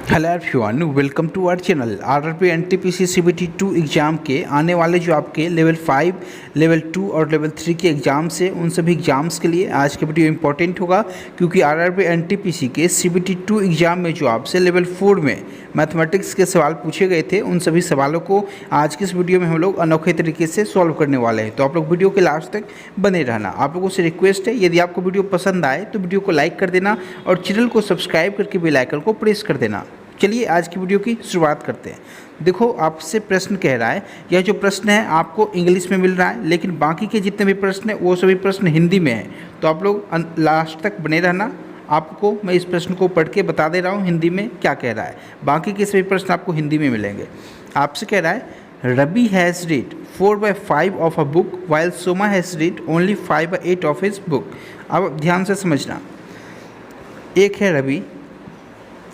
Hello everyone, welcome to our channel. RRB NTPC CBT 2 exam के आने वाले जो आपके लेवल 5, लेवल 2 और लेवल 3 के एग्ज़ाम्स हैं, उन सभी एग्ज़ाम्स के लिए आज का वीडियो इंपॉर्टेंट होगा, क्योंकि आरआरबी एनटीपीसी के सीबीटी 2 एग्ज़ाम में जो आपसे लेवल 4 में मैथमेटिक्स के सवाल पूछे गए थे, उन सभी सवालों को आज की इस वीडियो में हम लोग अनोखे तरीके से सॉल्व करने वाले हैं। तो आप लोग वीडियो के लास्ट तक बने रहना। आप लोगों से रिक्वेस्ट है, यदि आपको वीडियो पसंद आए तो वीडियो को लाइक कर देना और चैनल को सब्सक्राइब करके बेल आइकन को प्रेस कर देना। चलिए आज की वीडियो की शुरुआत करते हैं। देखो, आपसे प्रश्न कह रहा है, यह जो प्रश्न है आपको इंग्लिश में मिल रहा है, लेकिन बाकी के जितने भी प्रश्न हैं वो सभी प्रश्न हिंदी में हैं। तो आप लोग लास्ट तक बने रहना। आपको मैं इस प्रश्न को पढ़ के बता दे रहा हूँ हिंदी में क्या कह रहा है। बाकी के सभी प्रश्न आपको हिंदी में मिलेंगे। आपसे कह रहा है, Ravi has read 4/5 of a book while Soma has read only 5/8 of his book. अब ध्यान से समझना। एक है रवि,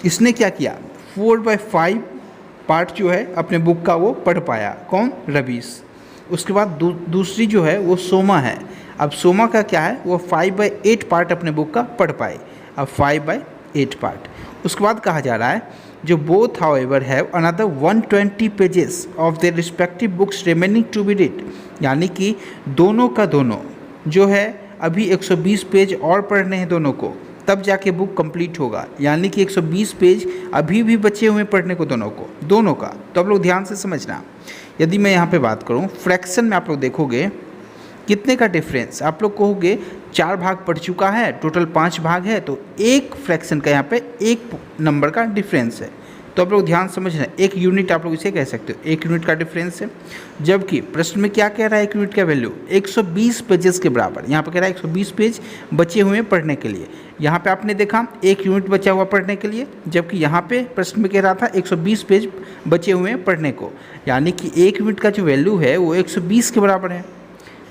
इसने क्या किया, 4/5 पार्ट जो है अपने बुक का वो पढ़ पाया। कौन? रवीश। उसके बाद दूसरी जो है वो सोमा है। अब सोमा का क्या है, वो 5/8 पार्ट अपने बुक का पढ़ पाए। अब 5/8 पार्ट। उसके बाद कहा जा रहा है, जो both however have another 120 pages of their respective books remaining to be read. यानी कि दोनों का दोनों जो है अभी 120 पेज और पढ़ने हैं दोनों को, तब जाके बुक कंप्लीट होगा। यानी कि 120 पेज अभी भी बचे हुए पढ़ने को दोनों का। तो आप लोग ध्यान से समझना। यदि मैं यहाँ पे बात करूँ फ्रैक्शन में, आप लोग देखोगे कितने का डिफरेंस। आप लोग कहोगे 4 भाग पढ़ चुका है, टोटल 5 भाग है, तो एक फ्रैक्शन का यहाँ पे 1 नंबर का डिफरेंस है। तो आप लोग ध्यान समझना, 1 यूनिट आप लोग इसे कह सकते हो, 1 यूनिट का डिफरेंस है। जबकि प्रश्न में क्या कह रहा है, 1 यूनिट का वैल्यू 120 पेजेस के बराबर। यहाँ पे कह रहा है 120 पेज बचे हुए हैं पढ़ने के लिए। यहाँ पे आपने देखा 1 यूनिट बचा हुआ पढ़ने के लिए, जबकि यहाँ पे प्रश्न में कह रहा था 120 पेज बचे हुए हैं पढ़ने को। यानी कि 1 यूनिट का जो वैल्यू है वो 120 के बराबर है।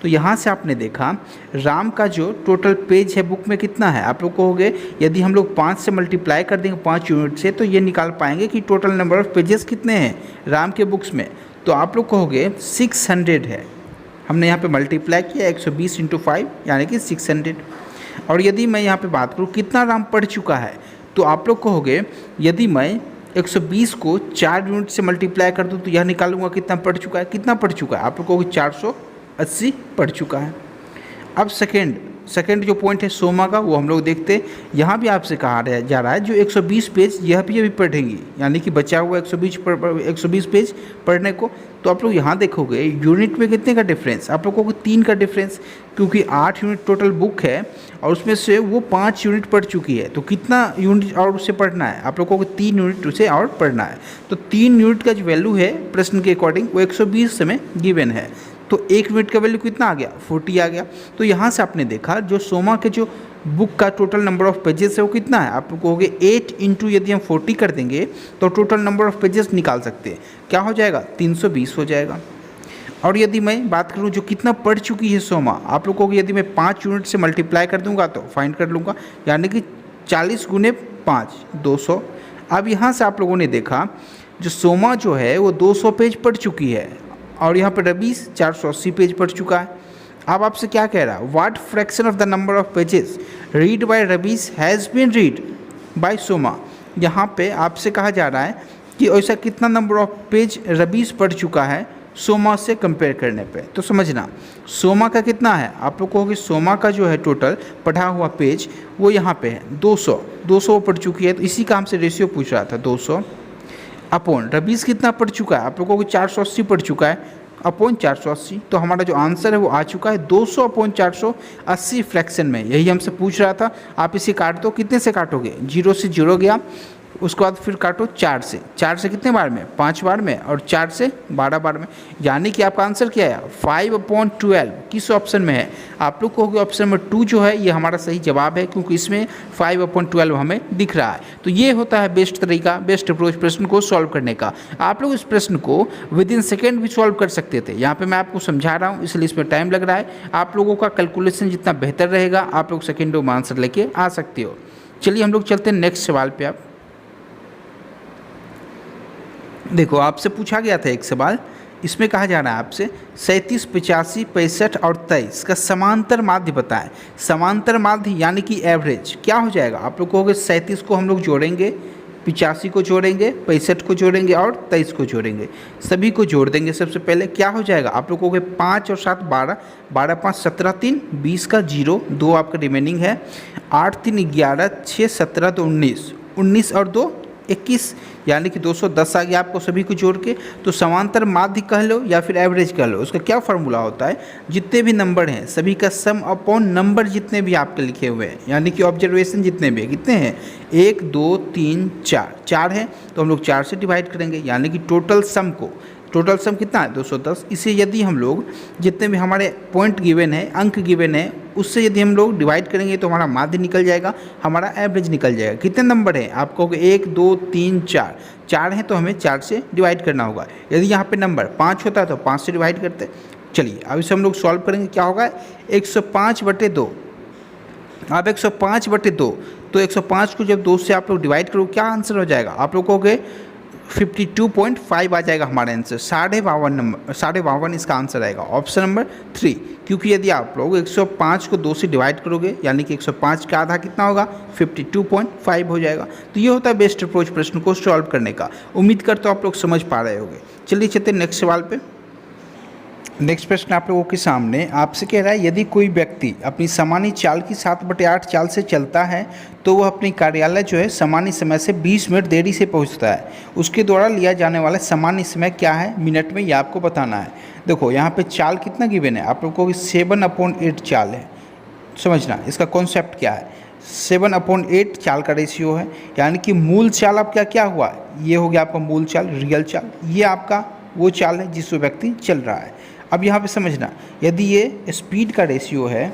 तो यहाँ से आपने देखा राम का जो टोटल पेज है बुक में कितना है। आप लोग कहोगे यदि हम लोग 5 से मल्टीप्लाई कर देंगे 5 यूनिट से, तो ये निकाल पाएंगे कि टोटल नंबर ऑफ पेजेस कितने हैं राम के बुक्स में। तो आप लोग कहोगे 600 है। हमने यहाँ पे मल्टीप्लाई किया 120 × 5 यानी कि 600। और यदि मैं यहाँ पे बात करूँ कितना राम पढ़ चुका है, तो आप लोग कहोगे यदि मैं 120 को 4 यूनिट से मल्टीप्लाई कर दूँ तो यह निकालूंगा कितना पढ़ चुका है। कितना पढ़ चुका है? आप लोग कहोगे 480 पढ़ चुका है। अब सेकंड जो पॉइंट है सोमा का, वो हम लोग देखते हैं। यहाँ भी आपसे कहा जा रहा है जो 120 पेज यह भी अभी पढ़ेंगी, यानी कि बचा हुआ 120 पेज पढ़ने को। तो आप लोग यहाँ देखोगे यूनिट में कितने का डिफरेंस, आप लोगों को 3 का डिफरेंस, क्योंकि 8 यूनिट टोटल बुक है और उसमें से वो 5 यूनिट पढ़ चुकी है। तो कितना यूनिट और उससे पढ़ना है? आप लोगों को 3 यूनिट उसे और पढ़ना है। तो 3 यूनिट का जो वैल्यू है प्रश्न के अकॉर्डिंग वो 120 में गिवन है। तो 1 यूनिट का वैल्यू कितना आ गया? 40 आ गया। तो यहाँ से आपने देखा जो सोमा के जो बुक का टोटल नंबर ऑफ पेजेस है वो कितना है। आप कहोगे 8 × यदि हम 40 कर देंगे तो टोटल नंबर ऑफ पेजेस निकाल सकते हैं। क्या हो जाएगा? 320 हो जाएगा। और यदि मैं बात करूँ जो कितना पढ़ चुकी है सोमा, आप लोगों को यदि मैं 5 यूनिट से मल्टीप्लाई कर दूंगा तो फाइंड कर लूँगा, यानी कि 40 × 5 200। अब यहाँ से आप लोगों ने देखा जो सोमा जो है वो 200 पेज पढ़ चुकी है और यहाँ पर रवीश 480 पेज पढ़ चुका है। अब आपसे क्या कह रहा है, what fraction of the number of pages read by Ravish has been read by Soma. यहाँ पे आपसे कहा जा रहा है कि ऐसा कितना नंबर ऑफ पेज रवीश पढ़ चुका है सोमा से कंपेयर करने पे। तो समझना सोमा का कितना है। आप लोग कहोगे सोमा का जो है टोटल पढ़ा हुआ पेज वो यहाँ पे है 200 पढ़ चुकी है। तो इसी का हमसे रेशियो पूछ रहा था, 200 अपॉन रवीश कितना पढ़ चुका है। आप लोगों को 480 पढ़ चुका है अपॉन 480। तो हमारा जो आंसर है वो आ चुका है 200 अपॉन 480 फ्रैक्शन में। यही हमसे पूछ रहा था। आप इसे काट दो, कितने से काटोगे? 0 से 0 गया, उसके बाद फिर काटो 4 से कितने बार में? 5 बार में, और 4 से 12 बार में। यानी कि आपका आंसर क्या है? 5/12। किस ऑप्शन में है? आप लोग कहोगे ऑप्शन नंबर 2 जो है ये हमारा सही जवाब है, क्योंकि इसमें 5/12 हमें दिख रहा है। तो ये होता है बेस्ट तरीका, बेस्ट अप्रोच प्रश्न को सॉल्व करने का। आप लोग इस प्रश्न को विदिन सेकेंड भी सॉल्व कर सकते थे। यहाँ पर मैं आपको समझा रहा हूँ इसलिए इसमें टाइम लग रहा है। आप लोगों का कैलकुलेशन जितना बेहतर रहेगा आप लोग सेकेंडों में आंसर लेके आ सकते हो। चलिए हम लोग चलते हैं नेक्स्ट सवाल पे। आप देखो, आपसे पूछा गया था एक सवाल, इसमें कहा जा रहा है आपसे 37, 85, 65 और 23 का समांतर माध्य बताएं। समांतर माध्य यानी कि एवरेज क्या हो जाएगा? आप लोग कहोगे 37 को हम लोग जोड़ेंगे 85 को जोड़ेंगे, 65 को जोड़ेंगे और 23 को जोड़ेंगे, सभी को जोड़ देंगे। सबसे पहले क्या हो जाएगा, आप लोगों के 5 और 7 12, 12 5 17, 3 20 का 0, 2 आपका रिमेनिंग है, 8 3 11, 6 17 तो 19, 19 और 2 21, यानी कि 210 आ गया आपको सभी को जोड़ के। तो समांतर माध्य कह लो या फिर एवरेज कह लो, उसका क्या फार्मूला होता है, जितने भी नंबर हैं सभी का सम अपॉन नंबर जितने भी आपके लिखे हुए हैं, यानी कि ऑब्जर्वेशन जितने भी कितने हैं 1 2 3 4, 4 हैं तो हम लोग 4 से डिवाइड करेंगे, यानी कि टोटल सम कितना है 210। इसे यदि हम लोग जितने भी हमारे पॉइंट गिवन है, अंक गिवन है, उससे यदि हम लोग डिवाइड करेंगे तो हमारा माध्य निकल जाएगा, हमारा एवरेज निकल जाएगा। कितने नंबर हैं आपको, 1 2 3 4, 4 हैं तो हमें 4 से डिवाइड करना होगा। यदि यहाँ पे नंबर 5 होता है तो 5 से डिवाइड करते। चलिए अब इसे हम लोग सॉल्व करेंगे, क्या होगा 105/2। अब 105/2, तो 105 को जब 2 से आप लोग डिवाइड करो क्या आंसर हो जाएगा, आप लोगों के 52.5 आ जाएगा हमारा आंसर। 52.5 इसका आंसर आएगा, ऑप्शन नंबर 3। क्योंकि यदि आप लोग 105 को 2 से डिवाइड करोगे यानी कि 105 का आधा कितना होगा 52.5 हो जाएगा। तो ये होता है बेस्ट अप्रोच प्रश्न को सॉल्व करने का। उम्मीद करता हूँ आप लोग समझ पा रहे होंगे। चलिए चलते हैं नेक्स्ट सवाल पे। नेक्स्ट प्रश्न आप लोगों के सामने आपसे कह रहा है, यदि कोई व्यक्ति अपनी सामान्य चाल की 7/8 चाल से चलता है तो वह अपने कार्यालय जो है सामान्य समय से 20 मिनट देरी से पहुंचता है। उसके द्वारा लिया जाने वाला सामान्य समय क्या है मिनट में, यह आपको बताना है। देखो यहाँ पे चाल कितना गिवन है, आप लोगों को 7/8 चाल है। समझना इसका कॉन्सेप्ट क्या है, 7/8 चाल का रेशियो है, यानी कि मूल चाल आपका क्या हुआ, ये हो गया आपका मूल चाल, रियल चाल, ये आपका वो चाल है जिस व्यक्ति चल रहा है। अब यहाँ पे समझना, यदि ये स्पीड का रेशियो है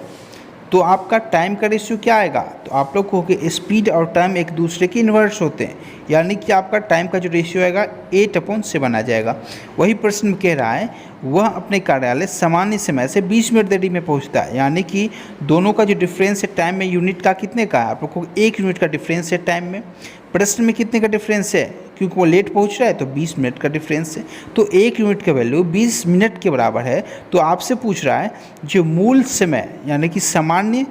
तो आपका टाइम का रेशियो क्या आएगा, तो आप लोग को स्पीड और टाइम एक दूसरे के इन्वर्स होते हैं, यानी कि आपका टाइम का जो रेशियो आएगा 8/7 आ जाएगा। वही प्रश्न कह रहा है वह अपने कार्यालय सामान्य समय से 20 मिनट देरी में पहुंचता है, यानी कि दोनों का जो डिफरेंस है टाइम में यूनिट का कितने का है, आप लोग को 1 यूनिट का डिफरेंस है टाइम में। प्रश्न में कितने का डिफरेंस है, क्योंकि वो लेट पहुंच रहा है तो 20 मिनट का डिफरेंस है, तो 1 यूनिट का वैल्यू 20 मिनट के बराबर है। तो आपसे पूछ रहा है जो मूल समय यानी कि सामान्य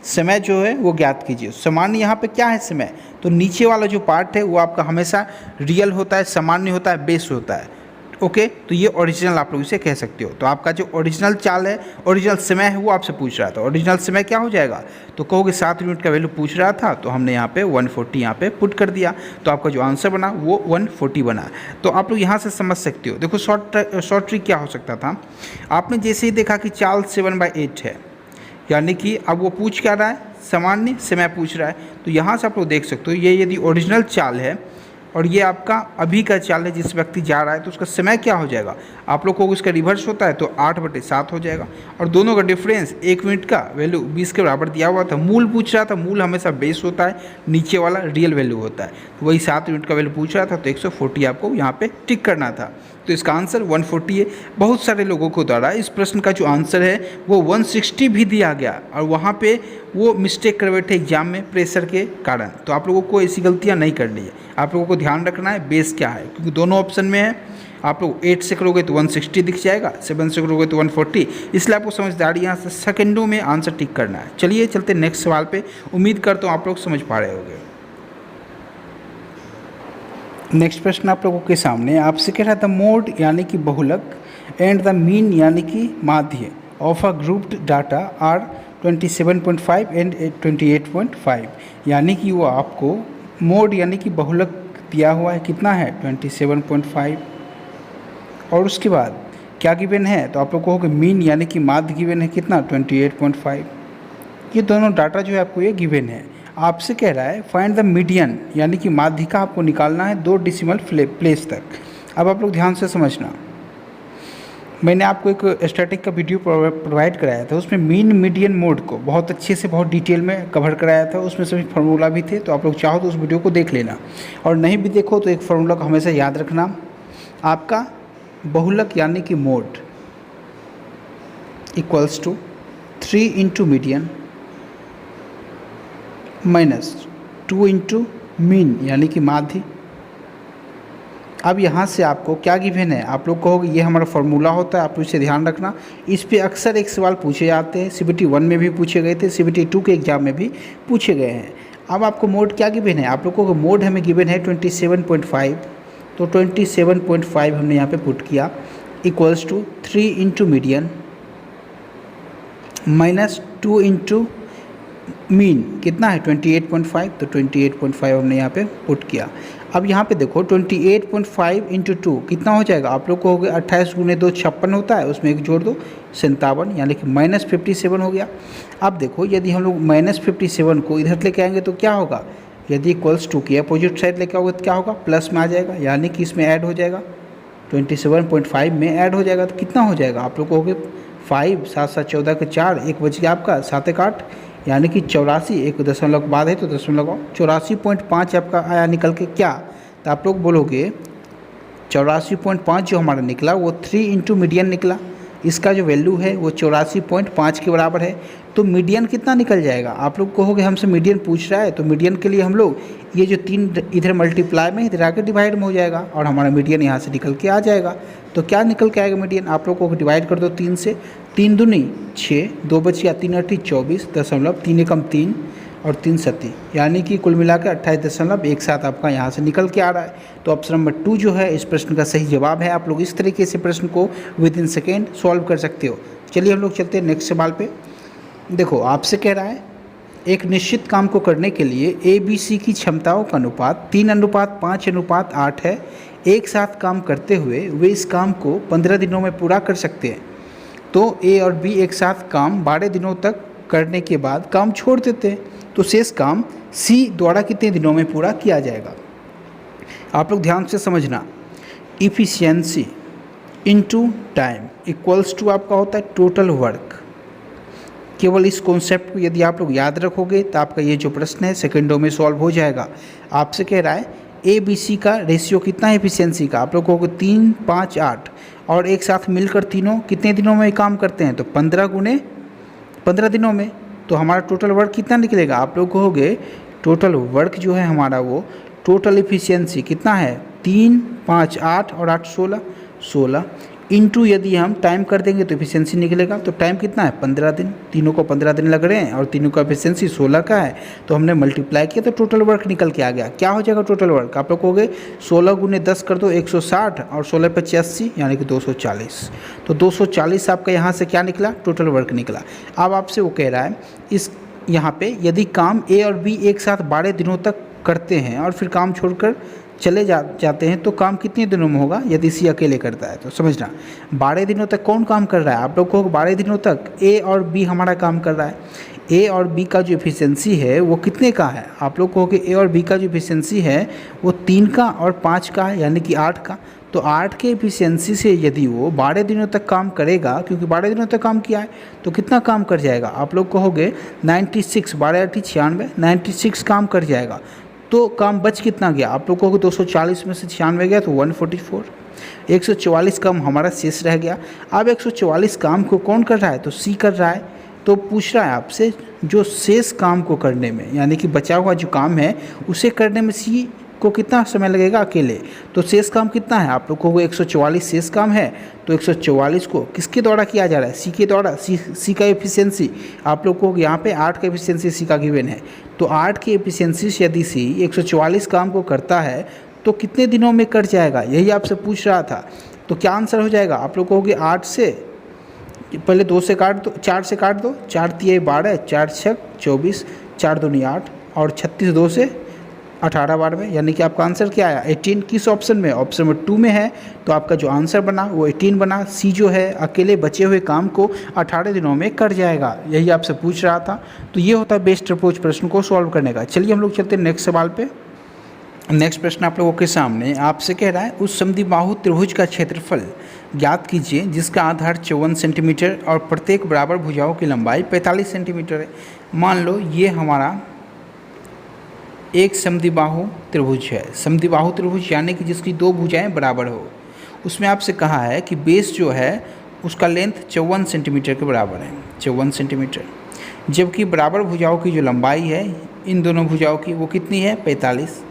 समय जो है वो ज्ञात कीजिए। सामान्य यहाँ पे क्या है समय, तो नीचे वाला जो पार्ट है वो आपका हमेशा रियल होता है, सामान्य होता है, बेस होता है। ओके, तो ये ओरिजिनल आप लोग इसे कह सकते हो। तो आपका जो ओरिजिनल चाल है, ओरिजिनल समय है, वो आपसे पूछ रहा था। ओरिजिनल समय क्या हो जाएगा, तो कहोगे 7 यूनिट का वैल्यू पूछ रहा था तो हमने यहाँ पे 140 यहाँ पे पुट कर दिया, तो आपका जो आंसर बना वो 140 बना। तो आप लोग यहाँ से समझ सकते हो। देखो शॉर्ट ट्रिक क्या हो सकता था, आपने जैसे ही देखा कि चाल 7/8 है, यानी कि अब वो पूछ क्या रहा है, सामान्य समय पूछ रहा है, तो यहाँ से आप लोग देख सकते हो ये यदि ओरिजिनल चाल है और ये आपका अभी का चाल है जिस व्यक्ति जा रहा है, तो उसका समय क्या हो जाएगा, आप लोग को इसका रिवर्स होता है तो 8/7 हो जाएगा। और दोनों का डिफरेंस 1 मिनट का वैल्यू 20 के बराबर दिया हुआ था। मूल पूछ रहा था, मूल हमेशा बेस होता है, नीचे वाला रियल वैल्यू होता है, तो वही 7 यूनिट का वैल्यू पूछ रहा था तो 140 आपको यहाँ पे टिक करना था। तो इसका आंसर 140 है। बहुत सारे लोगों को द्वारा इस प्रश्न का जो आंसर है वो 160 भी दिया गया और वहाँ पे वो मिस्टेक कर बैठे एग्जाम में प्रेशर के कारण। तो आप लोगों को ऐसी गलतियाँ नहीं करनी है, आप लोगों को ध्यान रखना है बेस क्या है, क्योंकि दोनों ऑप्शन में है। आप लोग 8 से करोगे तो 160 दिख जाएगा, 7 से करोगे तो 140, इसलिए आपको समझदारी यहाँ से सेकंडों में आंसर टिक करना है। चलिए चलते नेक्स्ट सवाल पे। उम्मीद करता हूँ आप लोग समझ पा रहे होंगे। नेक्स्ट प्रश्न आप लोगों के सामने आपसे कह रहा था, मोड यानी कि बहुलक एंड द मीन यानी कि माध्य of a grouped data are 27.5 and 28.5, यानी कि वो आपको मोड यानी कि बहुलक दिया हुआ है, कितना है 27.5, और उसके बाद क्या गिवन है, तो आप लोग कहोगे मीन यानी कि माध्य गिवन है कितना 28.5। ये दोनों डाटा जो है आपको ये गिवन है। आपसे कह रहा है फाइंड द मीडियन यानी कि माध्यिका आपको निकालना है 2 डेसिमल प्लेस तक। अब आप लोग ध्यान से समझना, मैंने आपको एक स्टैटिक का वीडियो प्रोवाइड कराया था, उसमें मीन मीडियन मोड को बहुत अच्छे से बहुत डिटेल में कवर कराया था, उसमें सभी फार्मूला भी थे। तो आप लोग चाहो तो उस वीडियो को देख लेना, और नहीं भी देखो तो एक फार्मूला को हमेशा याद रखना, आपका बहुलक यानी कि mode equals to 3 into median minus 2 into mean यानी कि माध्य। अब यहाँ से आपको क्या गिवन है, आप लोग कहोगे ये हमारा फार्मूला होता है, आप इसे ध्यान रखना। इस पे अक्सर एक सवाल पूछे जाते हैं, CBT 1 में भी पूछे गए थे, CBT 2 के एग्जाम में भी पूछे गए हैं। अब आपको मोड क्या गिवन है, आप लोगों को मोड हमें गिवन है 27.5, तो 27.5 हमने यहाँ पे पुट किया equals to 3 into median minus 2 into mean कितना है 28.5, तो 28.5 हमने यहाँ पे पुट किया। अब यहाँ पे देखो 28.5 इंटू 2 कितना हो जाएगा, आप लोग को हो गया 28 गुने 2 56 होता है, उसमें एक जोड़ दो 57, यानी कि -57 हो गया। अब देखो यदि हम लोग -57 को इधर लेके आएंगे तो क्या होगा, यदि इक्वल्स टू की अपोजिट साइड लेके आओगे तो क्या होगा, प्लस में आ जाएगा, यानी कि इसमें ऐड हो जाएगा 27.5 में ऐड हो जाएगा। तो कितना हो जाएगा, आप लोग को हो गए 5 7 7 14 के 4, एक बच गया आपका 7 1 8, यानी कि 84, एक दशमलव बाद है तो दशमलव लगाओ, 84.5 आपका आया निकल के क्या, तो आप लोग बोलोगे 84.5 जो हमारा निकला वो 3 इंटू मीडियन निकला, इसका जो वैल्यू है वो 84.5 के बराबर है। तो मीडियन कितना निकल जाएगा, आप लोग कहोगे हमसे मीडियन पूछ रहा है, तो मीडियन के लिए हम लोग ये जो 3 इधर मल्टीप्लाई में इधर आके डिवाइड में हो जाएगा और हमारा मीडियन यहाँ से निकल के आ जाएगा। तो क्या निकल के आएगा मीडियन, आप लोग को डिवाइड कर दो 3 से, 3 दूनी 6, 2 बच गया 3 8 24 दशमलव 3 एकम 3 और 3 7, यानी कि कुल मिला के 28.17 आपका यहाँ से निकल के आ रहा है। तो ऑप्शन नंबर 2 जो है इस प्रश्न का सही जवाब है। आप लोग इस तरीके से प्रश्न को विद इन सेकेंड सॉल्व कर सकते हो। चलिए हम लोग चलते हैं नेक्स्ट सवाल पे। देखो आपसे कह रहा है एक निश्चित काम को करने के लिए ABC की क्षमताओं का अनुपात 3:5:8 है। एक साथ काम करते हुए वे इस काम को 15 दिनों में पूरा कर सकते हैं। तो A और B एक साथ काम 12 दिनों तक करने के बाद काम छोड़ देते हैं, तो शेष काम C द्वारा कितने दिनों में पूरा किया जाएगा। आप लोग ध्यान से समझना, efficiency into time equals to आपका होता है टोटल वर्क। केवल इस कॉन्सेप्ट को यदि आप लोग याद रखोगे तो आपका ये जो प्रश्न है सेकेंडों में सॉल्व हो जाएगा। आपसे कह रहा है ABC का रेशियो कितना है एफिशिएंसी का, आप लोगों को 3 5 8 और एक साथ मिलकर तीनों कितने दिनों में काम करते हैं, तो 15 गुने 15 दिनों में। तो हमारा टोटल वर्क कितना निकलेगा, आप लोग कहोगे टोटल वर्क जो है हमारा वो टोटल इफिशियंसी कितना है 3 5 8 और 8 16 इंटू यदि हम टाइम कर देंगे तो इफिशियंसी निकलेगा। तो टाइम कितना है 15 दिन, तीनों को 15 दिन लग रहे हैं और तीनों का इफिशियंसी 16 का है, तो हमने मल्टीप्लाई किया तो टोटल वर्क निकल के आ गया। क्या हो जाएगा टोटल वर्क, आप लोग कहोगे 16 गुने 10 कर दो 160 और 16 पे 86 यानी कि 240। तो 240 आपका यहाँ से क्या निकला, टोटल वर्क निकला। अब आपसे वो कह रहा है इस यहाँ पे यदि काम A और B एक साथ 12 दिनों तक करते हैं और फिर काम छोड़कर चले जाते हैं तो काम कितने दिनों में होगा यदि C अकेले करता है। तो समझना 12 दिनों तक कौन काम कर रहा है, आप लोग को 12 दिनों तक A और B हमारा काम कर रहा है। A और B का जो एफिशिएंसी है वो कितने का है, आप लोग को A और B का जो एफिशिएंसी है वो 3 का और 5 का है, यानी कि 8 का। तो 8 के एफिशिएंसी से यदि वो 12 दिनों तक काम करेगा, क्योंकि 12 दिनों तक काम किया है, तो कितना काम कर जाएगा, आप लोग कहोगे 96 12 8 96 96 काम कर जाएगा। तो काम बच कितना गया, आप लोगों को 240 में से 96 गया तो 144, 144 काम हमारा शेष रह गया। अब 144 काम को कौन कर रहा है, तो C कर रहा है। तो पूछ रहा है आपसे जो शेष काम को करने में, यानी कि बचा हुआ जो काम है उसे करने में C को कितना समय लगेगा अकेले। तो शेष काम कितना है, आप लोग को 144 शेष काम है, तो 144 को किसके द्वारा किया जा रहा है, C के द्वारा। C का एफिशिएंसी आप लोग को यहाँ पे 8 का एफिशिएंसी C का गिवन है, तो 8 की एफिशिएंसी से यदि C 144 काम को करता है तो कितने दिनों में कर जाएगा, यही आपसे पूछ रहा था। तो क्या आंसर हो जाएगा, आप लोग कहोगे 8 से पहले 2 से काट दो, 4 से काट दो, 4 3 12 4 6 24 4 2 8 और 36 2 से 18 बार में, यानी कि आपका आंसर क्या आया 18। किस ऑप्शन में, ऑप्शन नंबर 2 में है। तो आपका जो आंसर बना वो 18 बना। C जो है अकेले बचे हुए काम को 18 दिनों में कर जाएगा, यही आपसे पूछ रहा था। तो ये होता है बेस्ट अप्रोच प्रश्न को सॉल्व करने का। चलिए हम लोग चलते हैं नेक्स्ट सवाल पे। नेक्स्ट प्रश्न आप लोगों के सामने आपसे कह रहा है उस समद्विबाहु त्रिभुज का क्षेत्रफल ज्ञात कीजिए जिसका आधार 54 सेंटीमीटर और प्रत्येक बराबर भुजाओं की लंबाई 45 सेंटीमीटर है। मान लो ये हमारा एक समद्विबाहु त्रिभुज है। समद्विबाहु त्रिभुज यानी कि जिसकी 2 भुजाएं बराबर हो। उसमें आपसे कहा है कि बेस जो है उसका लेंथ 54 सेंटीमीटर के बराबर है, 54 सेंटीमीटर, जबकि बराबर भुजाओं की जो लंबाई है इन दोनों भुजाओं की वो कितनी है 45।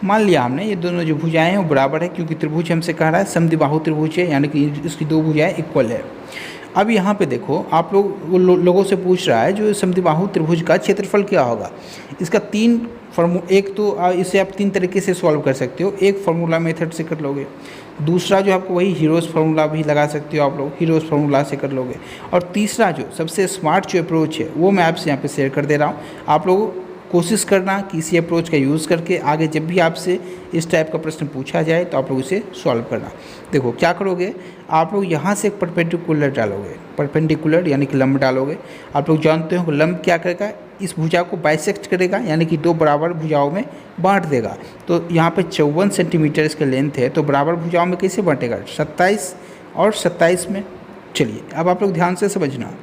मान लिया हमने ये दोनों जो भुजाएं हैं वो बराबर है, क्योंकि त्रिभुज हमसे कह रहा है समद्विबाहु त्रिभुज है, यानी कि इसकी 2 भुजाएं इक्वल है। अब यहाँ पे देखो आप लोगों से पूछ रहा है जो समद्विबाहु त्रिभुज का क्षेत्रफल क्या होगा। इसका एक तो इसे आप 3 तरीके से सॉल्व कर सकते हो। एक फार्मूला मेथड से कर लोगे, दूसरा जो आपको वही हीरोज़ फार्मूला भी लगा सकते हो आप लोग, हीरोज़ फार्मूला से कर लोगे, और तीसरा जो सबसे स्मार्ट जो अप्रोच है वो मैं आपसे यहाँ पे शेयर कर दे रहा हूँ। आप लोग कोशिश करना कि इसी अप्रोच का यूज़ करके आगे जब भी आपसे इस टाइप का प्रश्न पूछा जाए तो आप लोग इसे सॉल्व करना। देखो क्या करोगे, आप लोग यहाँ से एक परपेंडिकुलर डालोगे, परपेंडिकुलर यानी कि लंब डालोगे। आप लोग जानते हो लंब क्या करेगा, इस भुजा को बाइसेक्ट करेगा यानी कि 2 बराबर भुजाओं में बांट देगा। तो यहाँ पे 54 सेंटीमीटर इसका लेंथ है, तो बराबर भुजाओं में कैसे बांटेगा, 27 और 27 में। चलिए अब आप लोग ध्यान से समझना,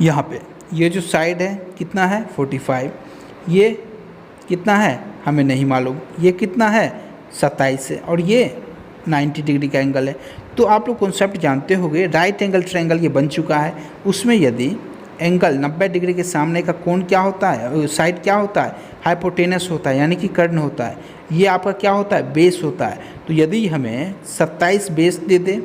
यहाँ पे ये जो साइड है कितना है 45, ये कितना है हमें नहीं मालूम, ये कितना है 27 है, और ये 90 डिग्री का एंगल है। तो आप लोग कॉन्सेप्ट जानते होंगे, राइट एंगल ट्रायंगल ये बन चुका है। उसमें यदि एंगल 90 डिग्री के सामने का कोण क्या होता है, साइड क्या होता है, हाइपोटेनस होता है यानी कि कर्ण होता है। ये आपका क्या होता है, बेस होता है। तो यदि हमें 27 बेस दे दे,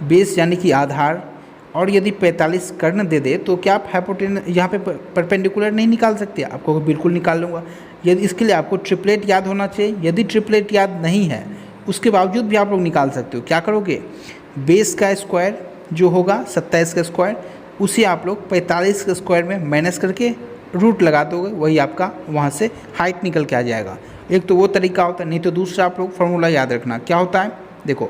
बेस यानी कि आधार, और यदि 45 कर्ण दे दे, तो क्या आप हाइपोटेनस यहाँ पे परपेंडिकुलर नहीं निकाल सकते? आपको बिल्कुल निकाल लूँगा। यदि इसके लिए आपको ट्रिपलेट याद होना चाहिए, यदि ट्रिपलेट याद नहीं है उसके बावजूद भी आप लोग निकाल सकते हो। क्या करोगे, बेस का स्क्वायर जो होगा 27 का स्क्वायर, उसे आप लोग 45 के स्क्वायर में माइनस करके रूट लगा दोगे, वही आपका वहाँ से हाइट निकल के आ जाएगा। एक तो वो तरीका होता है, नहीं तो दूसरा आप लोग फार्मूला याद रखना क्या होता है। देखो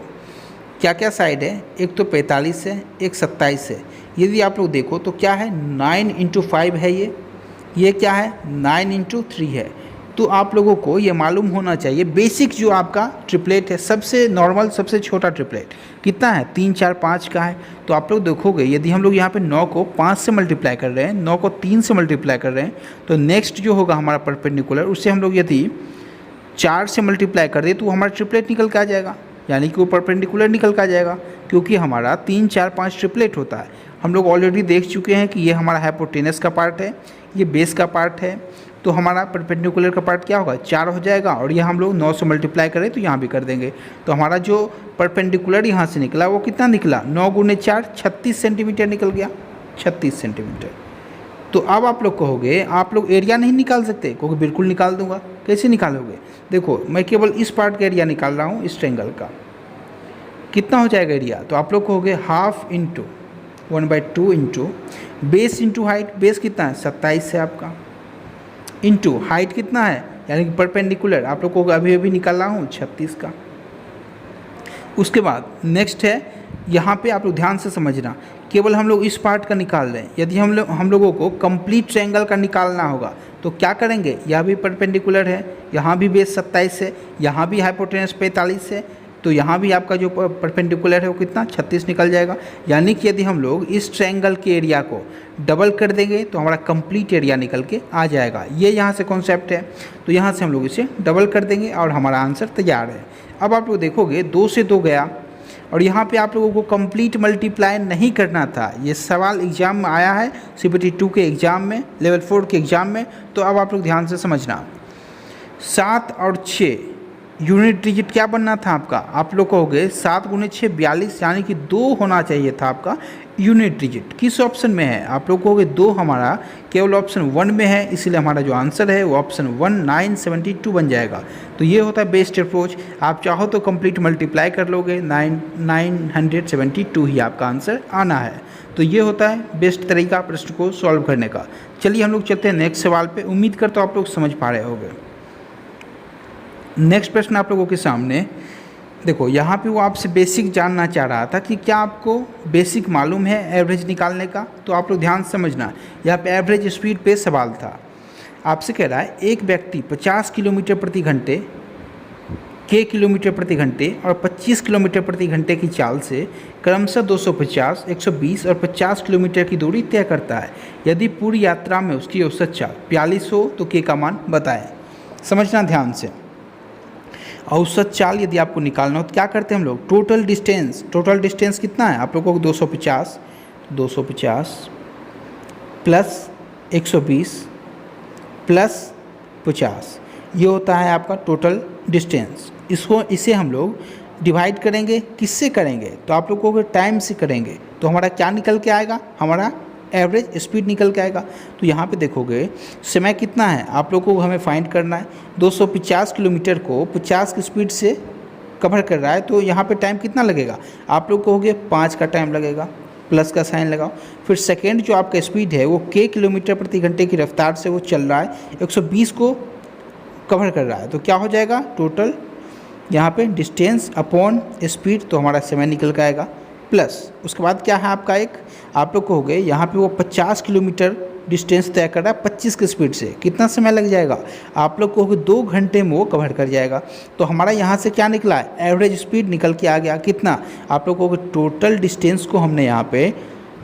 क्या क्या साइड है, एक तो 45 है, एक 27 है। यदि आप लोग देखो तो क्या है 9 × 5 है, ये क्या है 9 × 3 है। तो आप लोगों को ये मालूम होना चाहिए बेसिक जो आपका ट्रिपलेट है, सबसे नॉर्मल सबसे छोटा ट्रिपलेट कितना है 3 4 5 का है। तो आप लोग देखोगे यदि हम लोग यहाँ पे 9 को 5 से मल्टीप्लाई कर रहे हैं, 9 को 3 से मल्टीप्लाई कर रहे हैं, तो नेक्स्ट जो होगा हमारा परपेंडिकुलर, उससे हम लोग यदि 4 से मल्टीप्लाई कर दें तो हमारा ट्रिपलेट निकल के आ जाएगा, यानी कि वो परपेंडिकुलर निकल के आ जाएगा, क्योंकि हमारा 3 4 5 ट्रिपलेट होता है। हम लोग ऑलरेडी देख चुके हैं कि ये हमारा हाइपोटेनस का पार्ट है, ये बेस का पार्ट है, तो हमारा परपेंडिकुलर का पार्ट क्या होगा 4 हो जाएगा, और ये हम लोग 9 से मल्टीप्लाई करें तो यहाँ भी कर देंगे। तो हमारा जो परपेंडिकुलर यहाँ से निकला वो कितना निकला, 9 × 4 36 सेंटीमीटर निकल गया, 36 सेंटीमीटर। तो अब आप लोग कहोगे आप लोग एरिया नहीं निकाल सकते, क्योंकि बिल्कुल निकाल दूंगा। कैसे निकालोगे, देखो मैं केवल इस पार्ट का एरिया निकाल रहा हूँ, इस ट्रायंगल का कितना हो जाएगा एरिया। तो आप लोग कहोगे half into 1/2 into base into height, base कितना है 27 है आपका, इंटू हाइट कितना है यानी कि परपेंडिकुलर आप लोग को अभी अभी निकाल रहा हूँ 36 का। उसके बाद नेक्स्ट है, यहाँ पे आप लोग ध्यान से समझना, केवल हम लोग इस पार्ट का निकाल रहे हैं। यदि हम लोगों को कंप्लीट ट्रायंगल का निकालना होगा तो क्या करेंगे, यह भी परपेंडिकुलर है, यहाँ भी बेस 27 है, यहाँ भी हाइपोटेनस 45 है, तो यहाँ भी आपका जो परपेंडिकुलर है वो कितना 36 निकल जाएगा। यानी कि यदि हम लोग इस ट्रायंगल के एरिया को डबल कर देंगे तो हमारा कंप्लीट एरिया निकल के आ जाएगा। ये यहाँ से कॉन्सेप्ट है, तो यहाँ से हम लोग इसे डबल कर देंगे और हमारा आंसर तैयार है। अब आप लोग देखोगे 2 से 2 गया, और यहाँ पे आप लोगों को कंप्लीट मल्टीप्लाई नहीं करना था। ये सवाल एग्जाम में आया है, CPT 2 के एग्ज़ाम में, लेवल 4 के एग्ज़ाम में। तो अब आप लोग ध्यान से समझना, 7 और 6 यूनिट डिजिट क्या बनना था आपका, आप लोग कहोगे 7 × 6 42, यानी कि 2 होना चाहिए था आपका यूनिट डिजिट। किस ऑप्शन में है, आप लोग कहोगे 2 हमारा केवल ऑप्शन 1 में है, इसलिए हमारा जो आंसर है वो ऑप्शन 1 972 बन जाएगा। तो ये होता है बेस्ट अप्रोच। आप चाहो तो कंप्लीट मल्टीप्लाई कर लोगे, 972 ही आपका आंसर आना है। तो ये होता है बेस्ट तरीका प्रश्न को सॉल्व करने का। चलिए हम लोग चलते हैं नेक्स्ट सवाल पे। उम्मीद करता हूँ आप लोग समझ पा रहे होंगे। नेक्स्ट प्रश्न आप लोगों के सामने देखो, यहाँ पे वो आपसे बेसिक जानना चाह रहा था कि क्या आपको बेसिक मालूम है एवरेज निकालने का। तो आप लोग ध्यान से समझना, यहाँ पे एवरेज स्पीड पे सवाल था। आपसे कह रहा है एक व्यक्ति 50 किलोमीटर प्रति घंटे के किलोमीटर प्रति घंटे और 25 किलोमीटर प्रति घंटे की चाल से क्रमशः 250, 120 और 50 किलोमीटर की दूरी तय करता है। यदि पूरी यात्रा में उसकी औसत चाल 42 हो तो के का मान बताएं। समझना ध्यान से, औसत चाल यदि आपको निकालना हो तो क्या करते हैं हम लोग, टोटल डिस्टेंस कितना है आप लोगों को 250 प्लस 120 प्लस 50, ये होता है आपका टोटल डिस्टेंस। इसे हम लोग डिवाइड करेंगे, किससे करेंगे? तो आप लोग को टाइम से करेंगे, तो हमारा क्या निकल के आएगा? हमारा एवरेज स्पीड निकल के आएगा। तो यहाँ पे देखोगे समय कितना है आप लोग को हमें फाइंड करना है। 250 किलोमीटर को 50 की स्पीड से कवर कर रहा है, तो यहाँ पे टाइम कितना लगेगा? आप लोग कहोगे 5 का टाइम लगेगा, प्लस का साइन लगाओ। फिर सेकेंड जो आपका स्पीड है वो के किलोमीटर प्रति घंटे की रफ्तार से वो चल रहा है, 120 को कवर कर रहा है, तो क्या हो जाएगा टोटल यहाँ पे डिस्टेंस अपॉन स्पीड, तो हमारा समय निकल के आएगा। प्लस उसके बाद क्या है आपका एक, आप लोग कहोगे यहाँ पे वो 50 किलोमीटर डिस्टेंस तय कर रहा है 25 की स्पीड से, कितना समय लग जाएगा? आप लोग कहोगे 2 घंटे में वो कवर कर जाएगा। तो हमारा यहाँ से क्या निकला है? एवरेज स्पीड निकल के आ गया कितना? आप लोग कहोगे टोटल डिस्टेंस को हमने यहाँ पे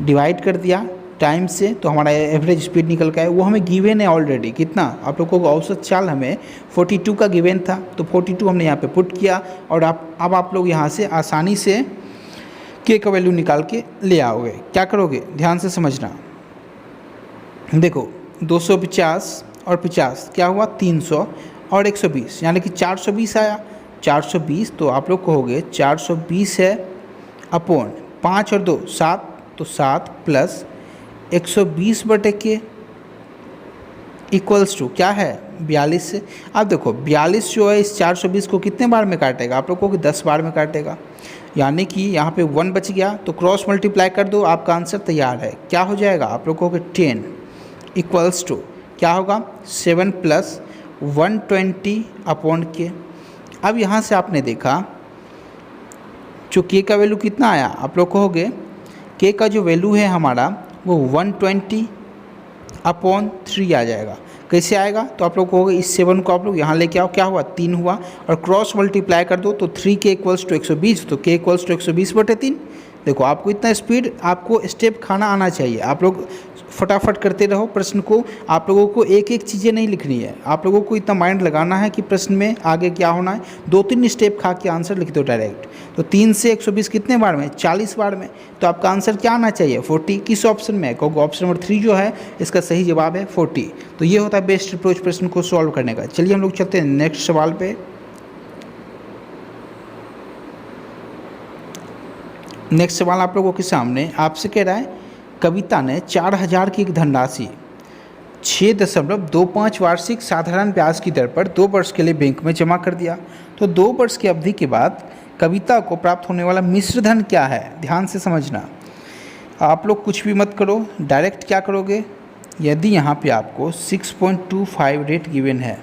डिवाइड कर दिया टाइम से, तो हमारा एवरेज स्पीड निकल के आया। वो हमें गिवन है ऑलरेडी कितना, आप लोग को औसत चाल हमें 42 का गिवन था, तो 42 हमने यहाँ पे पुट किया। और अब आप लोग यहाँ से आसानी से के का वैल्यू निकाल के ले आओगे। क्या करोगे ध्यान से समझना, देखो 250 और 50 क्या हुआ? 300 और 120 यानी कि 420 आया। 420 तो आप लोग कहोगे 420 है अपॉन 5 और 2 7, तो 7 प्लस 120 बटे के इक्वल्स टू क्या है? 42 से। अब देखो 42 जो है इस 420 को कितने बार में काटेगा? आप लोग को 10 बार में काटेगा, यानी कि यहाँ पे 1 बच गया, तो क्रॉस मल्टीप्लाई कर दो, आपका आंसर तैयार है। क्या हो जाएगा? आप लोग को 10 इक्वल्स टू क्या होगा? 7 प्लस 120 अपॉन के। अब यहाँ से आपने देखा जो के का वैल्यू कितना आया, आप लोग कहोगे के का जो वैल्यू है हमारा वो 120 अपॉन 3 आ जाएगा। कैसे आएगा? तो आप लोग कहोगे इस 7 को आप लोग यहाँ लेके आओ, क्या हुआ? 3 हुआ, और क्रॉस मल्टीप्लाई कर दो तो 3 के इक्वल्स टू 120, तो के इक्वल्स टू 120 बटे 3। देखो आपको इतना स्पीड, आपको स्टेप खाना आना चाहिए। आप लोग फटाफट करते रहो प्रश्न को, आप लोगों को एक एक चीज़ें नहीं लिखनी है, आप लोगों को इतना माइंड लगाना है कि प्रश्न में आगे क्या होना है। 2-3 स्टेप खा के आंसर लिख दो डायरेक्ट। तो 3 से 120 कितने बार में? 40 बार में। तो आपका आंसर क्या आना चाहिए? 40। किस ऑप्शन में? क्योंकि ऑप्शन नंबर 3 जो है इसका सही जवाब है 40। तो ये होता है बेस्ट अप्रोच प्रश्न को सॉल्व करने का। चलिए हम लोग चलते हैं नेक्स्ट सवाल पे। नेक्स्ट सवाल आप लोगों के सामने आपसे कह रहा है, कविता ने 4000 की एक धनराशि 6.25 वार्षिक साधारण ब्याज की दर पर 2 वर्ष के लिए बैंक में जमा कर दिया। तो 2 वर्ष की अवधि के बाद कविता को प्राप्त होने वाला मिश्र धन क्या है? ध्यान से समझना, आप लोग कुछ भी मत करो, डायरेक्ट क्या करोगे? यदि यहाँ पे आपको 6.25 रेट गिवन है,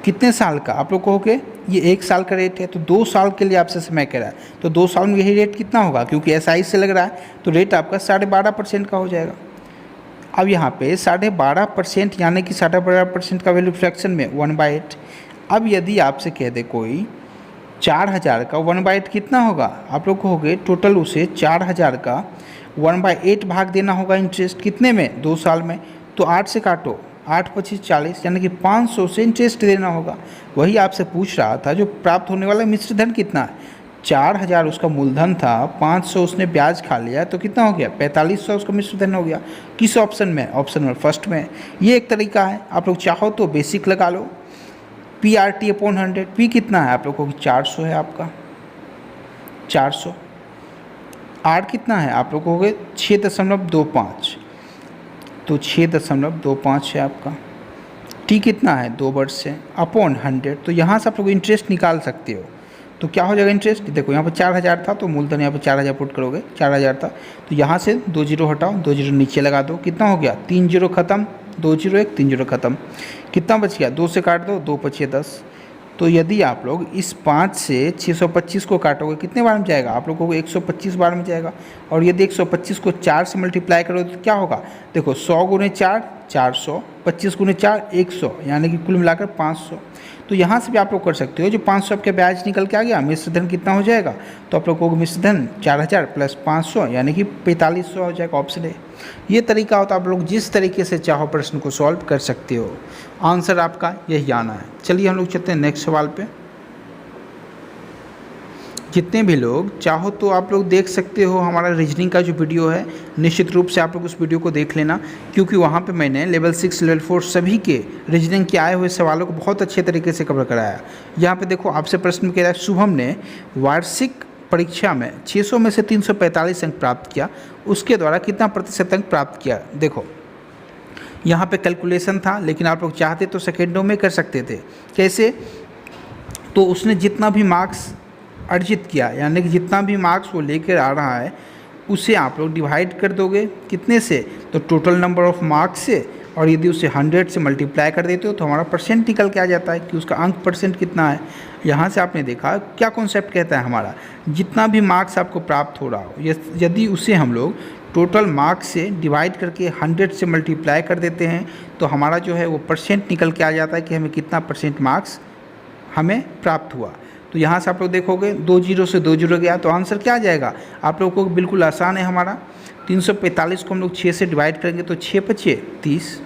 कितने साल का? आप लोग कहोगे ये 1 साल का रेट है, तो 2 साल के लिए आपसे समय कह रहा है, तो 2 साल में यही रेट कितना होगा? क्योंकि SI से लग रहा है, तो रेट आपका 12.5% का हो जाएगा। अब यहाँ पे 12.5% यानी कि 12.5% का वैल्यू फ्रैक्शन में 1/8। अब यदि आपसे कह दे कोई 4000 का 1/8 कितना होगा? आप लोग कहोगे टोटल उसे 4000 का 1/8 भाग देना होगा इंटरेस्ट, कितने में? 2 साल में। तो 8 से काटो, 8 25 40 यानी कि 500 से इंटरेस्ट देना होगा। वही आपसे पूछ रहा था जो प्राप्त होने वाला मिश्र धन कितना है। 4000 उसका मूलधन था, 500 उसने ब्याज खा लिया, तो कितना हो गया? 4500 उसका मिश्र धन हो गया। किस ऑप्शन में? ऑप्शन नंबर फर्स्ट में। ये एक तरीका है, आप लोग चाहो तो बेसिक लगा लो, PRT अपॉन 100। पी कितना है? आप लोग को 400 है आपका, 400। आर कितना है? आप लोग कहोगे 6.25, तो 6.25 है आपका। टी कितना है? 2 वर्ष से, अपॉन 100। तो यहाँ से आप लोग इंटरेस्ट निकाल सकते हो। तो क्या हो जाएगा इंटरेस्ट? देखो यहाँ पर 4000 था, तो मूलधन यहाँ पर 4000 पुट करोगे, 4000 था, तो यहाँ से 2 जीरो हटाओ, 2 जीरो नीचे लगा दो, कितना हो गया? 3 जीरो खत्म, 2 जीरो 1, 3 जीरो खत्म, कितना बच गया? 2 से काट दो, 2 पचिए 10। तो यदि आप लोग इस 5 से 625 को काटोगे कितने बार में जाएगा? आप लोगों को 125 बार में जाएगा। और यदि 125 को 4 से मल्टीप्लाई करोगे तो क्या होगा? देखो 100 गुने 4 400, 25 गुने 4 100, यानी कि कुल मिलाकर 500। तो यहाँ से भी आप लोग कर सकते हो, जो 500 आपके ब्याज निकल के आ गया, मिश्र धन कितना हो जाएगा? तो आप लोगों को मिश्र धन 4000 प्लस 500 यानी कि 4500 हो जाएगा, ऑप्शन ए। ये तरीका होता है, आप लोग जिस तरीके से चाहो प्रश्न को सॉल्व कर सकते हो, आंसर आपका यही आना है। चलिए हम लोग चलते हैं नेक्स्ट सवाल पे। जितने भी लोग चाहो तो आप लोग देख सकते हो हमारा रीजनिंग का जो वीडियो है, निश्चित रूप से आप लोग उस वीडियो को देख लेना, क्योंकि वहाँ पे मैंने लेवल 6 लेवल 4 सभी के रीजनिंग के आए हुए सवालों को बहुत अच्छे तरीके से कवर कराया। यहाँ पे देखो आपसे प्रश्न कह रहा है, शुभम ने वार्षिक परीक्षा में 600 में से 345 अंक प्राप्त किया, उसके द्वारा कितना प्रतिशत अंक प्राप्त किया। देखो यहाँ पे कैलकुलेशन था, लेकिन आप लोग चाहते तो सेकेंडों में कर सकते थे। कैसे? तो उसने जितना भी मार्क्स अर्जित किया, यानी कि जितना भी मार्क्स वो लेकर आ रहा है उसे आप लोग डिवाइड कर दोगे कितने से, तो टोटल नंबर ऑफ मार्क्स से, और यदि उसे 100 से मल्टीप्लाई कर देते हो तो हमारा परसेंट निकल के आ जाता है कि उसका अंक परसेंट कितना है। यहाँ से आपने देखा क्या कॉन्सेप्ट कहता है हमारा, जितना भी मार्क्स आपको प्राप्त हो रहा हो यदि उसे हम लोग टोटल मार्क्स से डिवाइड करके 100 से मल्टीप्लाई कर देते हैं तो हमारा जो है वो परसेंट निकल के आ जाता है कि हमें कितना परसेंट मार्क्स हमें प्राप्त हुआ। तो यहाँ से आप लोग देखोगे 2 जीरो से 2 जीरो गया तो आंसर क्या आ जाएगा आप लोगों को, बिल्कुल आसान है हमारा। 345 को हम लोग 6 से डिवाइड करेंगे तो 6 पचे 30,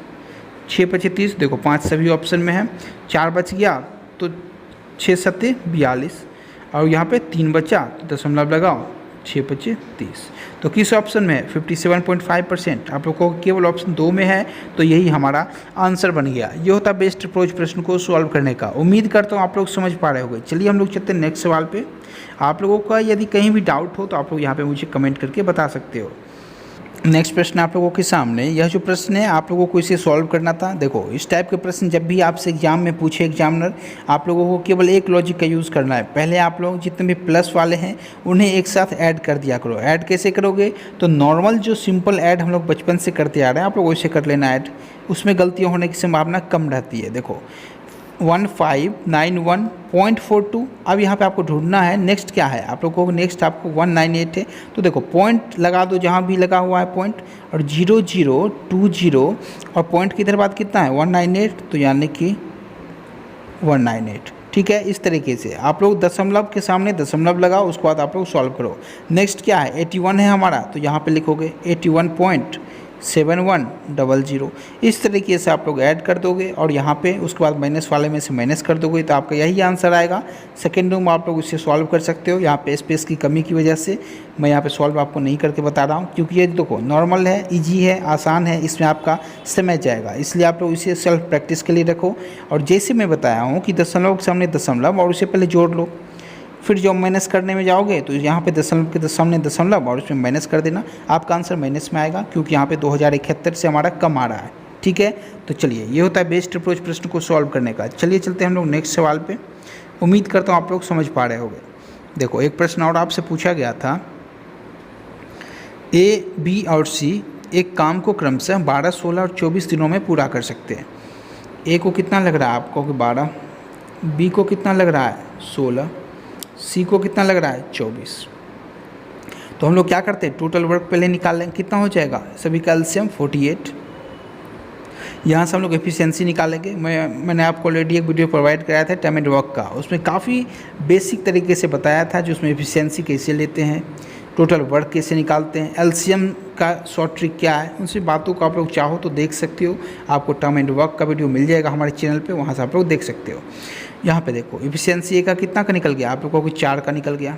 6 पचे 30, देखो 5 सभी ऑप्शन में है, 4 बच गया तो 6 सत्ते 42, और यहाँ पे 3 बचा तो दशमलव लगाओ, 6 पचे 30। तो किस ऑप्शन में है? 57.5%। आप लोग को केवल ऑप्शन 2 में है, तो यही हमारा आंसर बन गया। ये होता बेस्ट अप्रोच प्रश्न को सॉल्व करने का। उम्मीद करता हूँ आप लोग समझ पा रहे होंगे। चलिए हम लोग चलते हैं नेक्स्ट सवाल पे। आप लोगों का यदि कहीं भी डाउट हो तो आप लोग यहाँ पे मुझे कमेंट करके बता सकते हो। नेक्स्ट प्रश्न आप लोगों के सामने, यह जो प्रश्न है आप लोगों को इसे सॉल्व करना था। देखो इस टाइप के प्रश्न जब भी आपसे एग्जाम में पूछे एग्जामिनर, आप लोगों को केवल एक लॉजिक का यूज़ करना है। पहले आप लोग जितने भी प्लस वाले हैं उन्हें एक साथ ऐड कर दिया करो। ऐड कैसे करोगे? तो नॉर्मल जो सिंपल ऐड हम लोग बचपन से करते आ रहे हैं आप लोग वैसे कर लेना ऐड, उसमें गलतियाँ होने की संभावना कम रहती है। देखो 1591.42। अब यहाँ पे आपको ढूंढना है नेक्स्ट क्या है। आप लोगों को नेक्स्ट आपको 198 है, तो देखो पॉइंट लगा दो जहाँ भी लगा हुआ है पॉइंट, और 0020 और पॉइंट की इधर बाद कितना है 198, तो यानी कि 198। ठीक है, इस तरीके से आप लोग दशमलव के सामने दशमलव लगाओ, उसके बाद आप लोग सॉल्व करो। नेक्स्ट क्या है 81 है हमारा, तो यहाँ पे लिखोगे 81.7100। इस तरीके से आप लोग ऐड कर दोगे और यहाँ पे उसके बाद माइनस वाले में से माइनस कर दोगे तो आपका यही आंसर आएगा। सेकेंड में आप लोग इसे सॉल्व कर सकते हो। यहाँ पे स्पेस की कमी की वजह से मैं यहाँ पे सॉल्व आपको नहीं करके बता रहा हूँ, क्योंकि ये देखो नॉर्मल है, इजी है, आसान है, इसमें आपका समय जाएगा, इसलिए आप लोग इसे सेल्फ प्रैक्टिस के लिए रखो। और जैसे मैं बताया हूँ कि दशमलव के सामने दशमलव और उसे पहले जोड़ लो, फिर जब माइनस करने में जाओगे तो यहाँ पे दशमलव के सामने दशमलव और उसमें माइनस कर देना, आपका आंसर माइनस में आएगा, क्योंकि यहाँ पे 2071 से हमारा कम आ रहा है। ठीक है, तो चलिए ये होता है बेस्ट अप्रोच प्रश्न को सॉल्व करने का। चलिए चलते हैं हम लोग नेक्स्ट सवाल पे। उम्मीद करता हूँ आप लोग समझ पा रहे होंगे। देखो एक प्रश्न और आपसे पूछा गया था, ए, बी और सी एक काम को क्रमशः 12, 16 और 24 दिनों में पूरा कर सकते हैं। ए को कितना लग रहा है आपको कि 12, बी को कितना लग रहा है 16, सी को कितना लग रहा है 24। तो हम लोग क्या करते हैं, टोटल वर्क पहले निकाल लेंगे, कितना हो जाएगा सभी का एलसीएम 48। यहाँ से हम लोग एफिशिएंसी निकालेंगे। मैंने आपको ऑलरेडी एक वीडियो प्रोवाइड कराया था टाइम एंड वर्क का, उसमें काफ़ी बेसिक तरीके से बताया था, जो उसमें एफिशिएंसी कैसे लेते हैं, टोटल वर्क कैसे निकालते हैं, एलसीएम का शॉर्ट ट्रिक क्या है, उन सब बातों को आप लोग चाहो तो देख सकते हो। आपको टाइम एंड वर्क का वीडियो मिल जाएगा हमारे चैनल पे, वहाँ से आप लोग देख सकते हो। यहाँ पे देखो एफिशिएंसी ए का कितना का निकल गया, आप लोगों को 4 का निकल गया,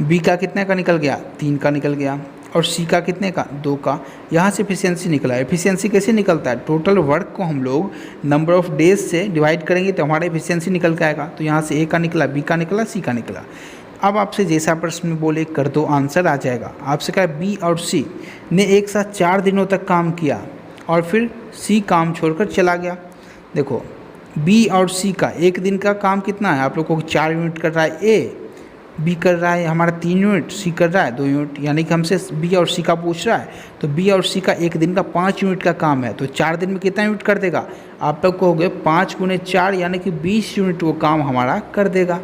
बी का कितने का निकल गया 3 का निकल गया, और सी का कितने का 2 का। यहाँ से एफिशिएंसी निकला। एफिशिएंसी कैसे निकलता है, टोटल वर्क को हम लोग नंबर ऑफ डेज से डिवाइड करेंगे तो हमारा एफिशिएंसी निकल के आएगा। तो यहाँ से ए का निकला, बी का निकला, सी का निकला। अब आपसे जैसा प्रश्न में बोले कर दो, आंसर आ जाएगा। आपसे कहा बी और सी ने एक साथ 4 दिनों तक काम किया और फिर सी काम छोड़कर चला गया। देखो बी और सी का एक दिन का काम कितना है, आप लोगों को 4 यूनिट कर रहा है ए, बी कर रहा है हमारा 3 यूनिट, सी कर रहा है 2 यूनिट, यानी कि हमसे बी और सी का पूछ रहा है। तो बी और सी का एक दिन का 5 यूनिट का काम है, तो 4 दिन में कितना यूनिट कर देगा, आप लोग कहोगे 5 गुने 4 यानी कि 20 यूनिट वो काम हमारा कर देगा।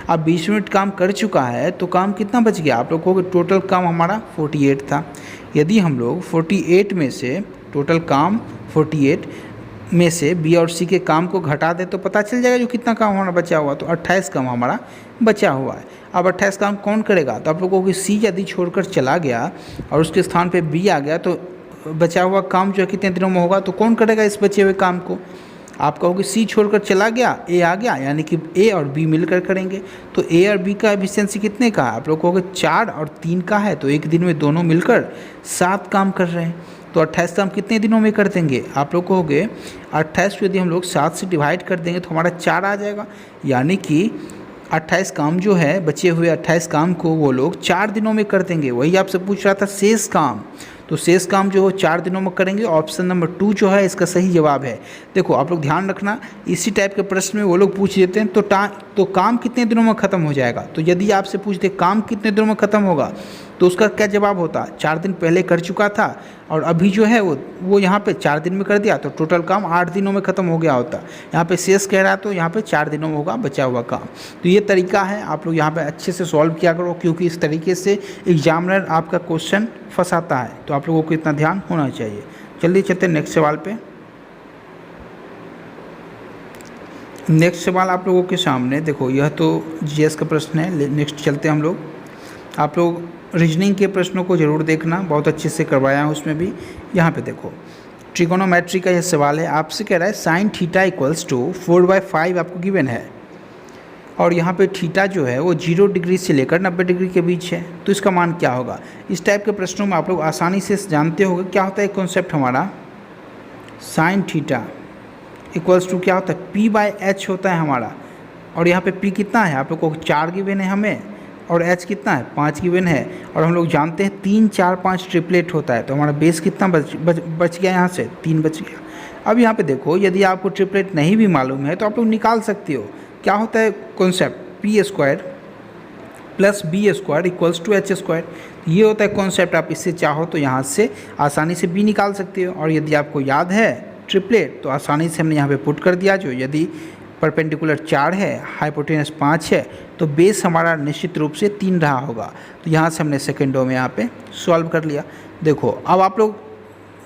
अब 20 यूनिट काम कर चुका है तो काम कितना बच गया, आप लोग कहोगे टोटल काम हमारा 48 था। यदि हम लोग 48 में से टोटल काम 48 में से बी और सी के काम को घटा दे तो पता चल जाएगा जो कितना काम हमारा बचा हुआ। तो 28 काम हमारा बचा हुआ है। अब 28 काम कौन करेगा, तो आप लोगों को सी यदि छोड़कर चला गया और उसके स्थान पे बी आ गया तो बचा हुआ काम जो है कितने दिनों में होगा, तो कौन करेगा इस बचे हुए काम को, आप कहोगे सी छोड़कर चला गया, ए आ गया, यानी कि ए और बी मिलकर करेंगे। तो ए और बी का एफिशिएंसी कितने का है? आप लोग कहोगे 4 और 3 का है, तो एक दिन में दोनों मिलकर 7 काम कर रहे हैं। तो 28 काम कितने दिनों में कर देंगे? आप लोग कहोगे 28 को यदि हम लोग 7 से डिवाइड कर देंगे तो हमारा 4 आ जाएगा, यानी कि 28 काम जो है, बचे हुए 28 काम को वो लोग 4 दिनों में कर देंगे। वही आपसे पूछ रहा था शेष काम, तो शेष काम जो हो 4 दिनों में करेंगे। ऑप्शन नंबर 2 जो है इसका सही जवाब है। देखो आप लोग ध्यान रखना, इसी टाइप के प्रश्न में वो लोग पूछ देते हैं तो काम कितने दिनों में ख़त्म हो जाएगा। तो यदि आपसे पूछते काम कितने दिनों में ख़त्म होगा तो उसका क्या जवाब होता? 4 दिन पहले कर चुका था और अभी जो है वो यहाँ पे 4 दिन में कर दिया, तो टोटल काम 8 दिनों में ख़त्म हो गया होता। यहाँ पे शेष कह रहा है तो यहाँ पे 4 दिनों में होगा बचा हुआ काम। तो ये तरीका है, आप लोग यहाँ पे अच्छे से सॉल्व किया करो, क्योंकि इस तरीके से एग्जामिनर आपका क्वेश्चन फंसाता है। तो आप लोगों को इतना ध्यान होना चाहिए। जल्दी चलते हैं नेक्स्ट सवाल पे। नेक्स्ट सवाल आप लोगों के सामने देखो, यह तो जीएस का प्रश्न है। नेक्स्ट चलते हैं हम लोग। आप लोग रीजनिंग के प्रश्नों को ज़रूर देखना, बहुत अच्छे से करवाया है उसमें भी। यहाँ पे देखो ट्रिगोनोमेट्री का यह सवाल है, आपसे कह रहा है साइन थीटा इक्वल्स टू 4/5 आपको गिवन है, और यहाँ पे थीटा जो है वो 0 डिग्री से लेकर 90 डिग्री के बीच है। तो इसका मान क्या होगा? इस टाइप के प्रश्नों में आप लोग आसानी से जानते होंगे क्या होता है कॉन्सेप्ट हमारा। साइन थीटा इक्वल्स टू क्या होता है? P/H होता है हमारा। और यहाँ पे P कितना है? आप लोग को 4 गिवन है हमें, और H कितना है? 5 गिवन है। और हम लोग जानते हैं 3, 4, 5 ट्रिपलेट होता है। तो हमारा बेस कितना बच गया? यहाँ से 3 बच गया। अब यहाँ पे देखो, यदि आपको ट्रिपलेट नहीं भी मालूम है तो आप लोग निकाल सकते हो। क्या होता है concept? P² plus B² equals to H²। ये होता है कॉन्सेप्ट। आप इससे चाहो तो यहाँ से आसानी से B निकाल सकते हो। और यदि आपको याद है ट्रिपलेट, तो आसानी से हमने यहाँ पे पुट कर दिया। जो यदि परपेंडिकुलर 4 है, हाइपोटेनस 5 है, तो बेस हमारा निश्चित रूप से 3 रहा होगा। तो यहाँ से हमने सेकेंडो में यहाँ पे सॉल्व कर लिया। देखो अब आप लोग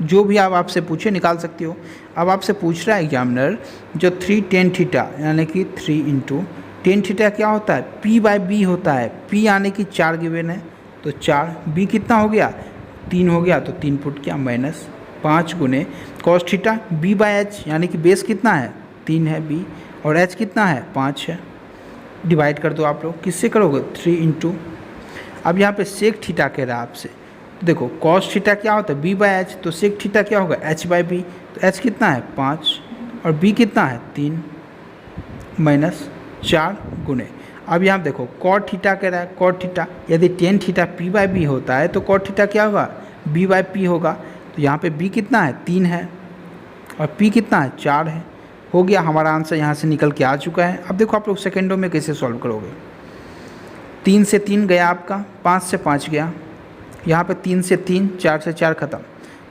जो भी आपसे पूछे निकाल सकते हो। अब आपसे पूछ रहा है एग्जामिनर जो 3 tan थीटा, यानी कि 3 इंटू tan थीटा क्या होता है? P/B होता है। P यानी कि 4 गिवन है, तो 4, B कितना हो गया? 3 हो गया, तो 3 पुट किया, माइनस 5 गुने कॉस थीटा B/H, यानी कि बेस कितना है? 3 है B, और H कितना है? 5 है। डिवाइड कर दो आप लोग, किससे करोगे? 3 इंटू, अब यहाँ पे सेक थीटा कह रहा है आपसे। देखो कॉस थीटा क्या होता है? B/H, तो सेक थीटा क्या होगा? H/B। तो H कितना है? 5, और B कितना है? 3 माइनस 4 गुने। अब यहाँ देखो कॉट थीटा कह रहा है। कॉट थीटा, यदि tan थीटा P/B होता है तो कॉट थीटा क्या होगा? B/P होगा। तो यहाँ पे B कितना है? 3 है, और P कितना है? 4 है। हो गया, हमारा आंसर यहाँ से निकल के आ चुका है। अब देखो आप लोग सेकेंडों में कैसे सॉल्व करोगे। 3 से 3 गया आपका, 5 से 5 गया, यहाँ पे 3 से 3, 4 से 4 खत्म।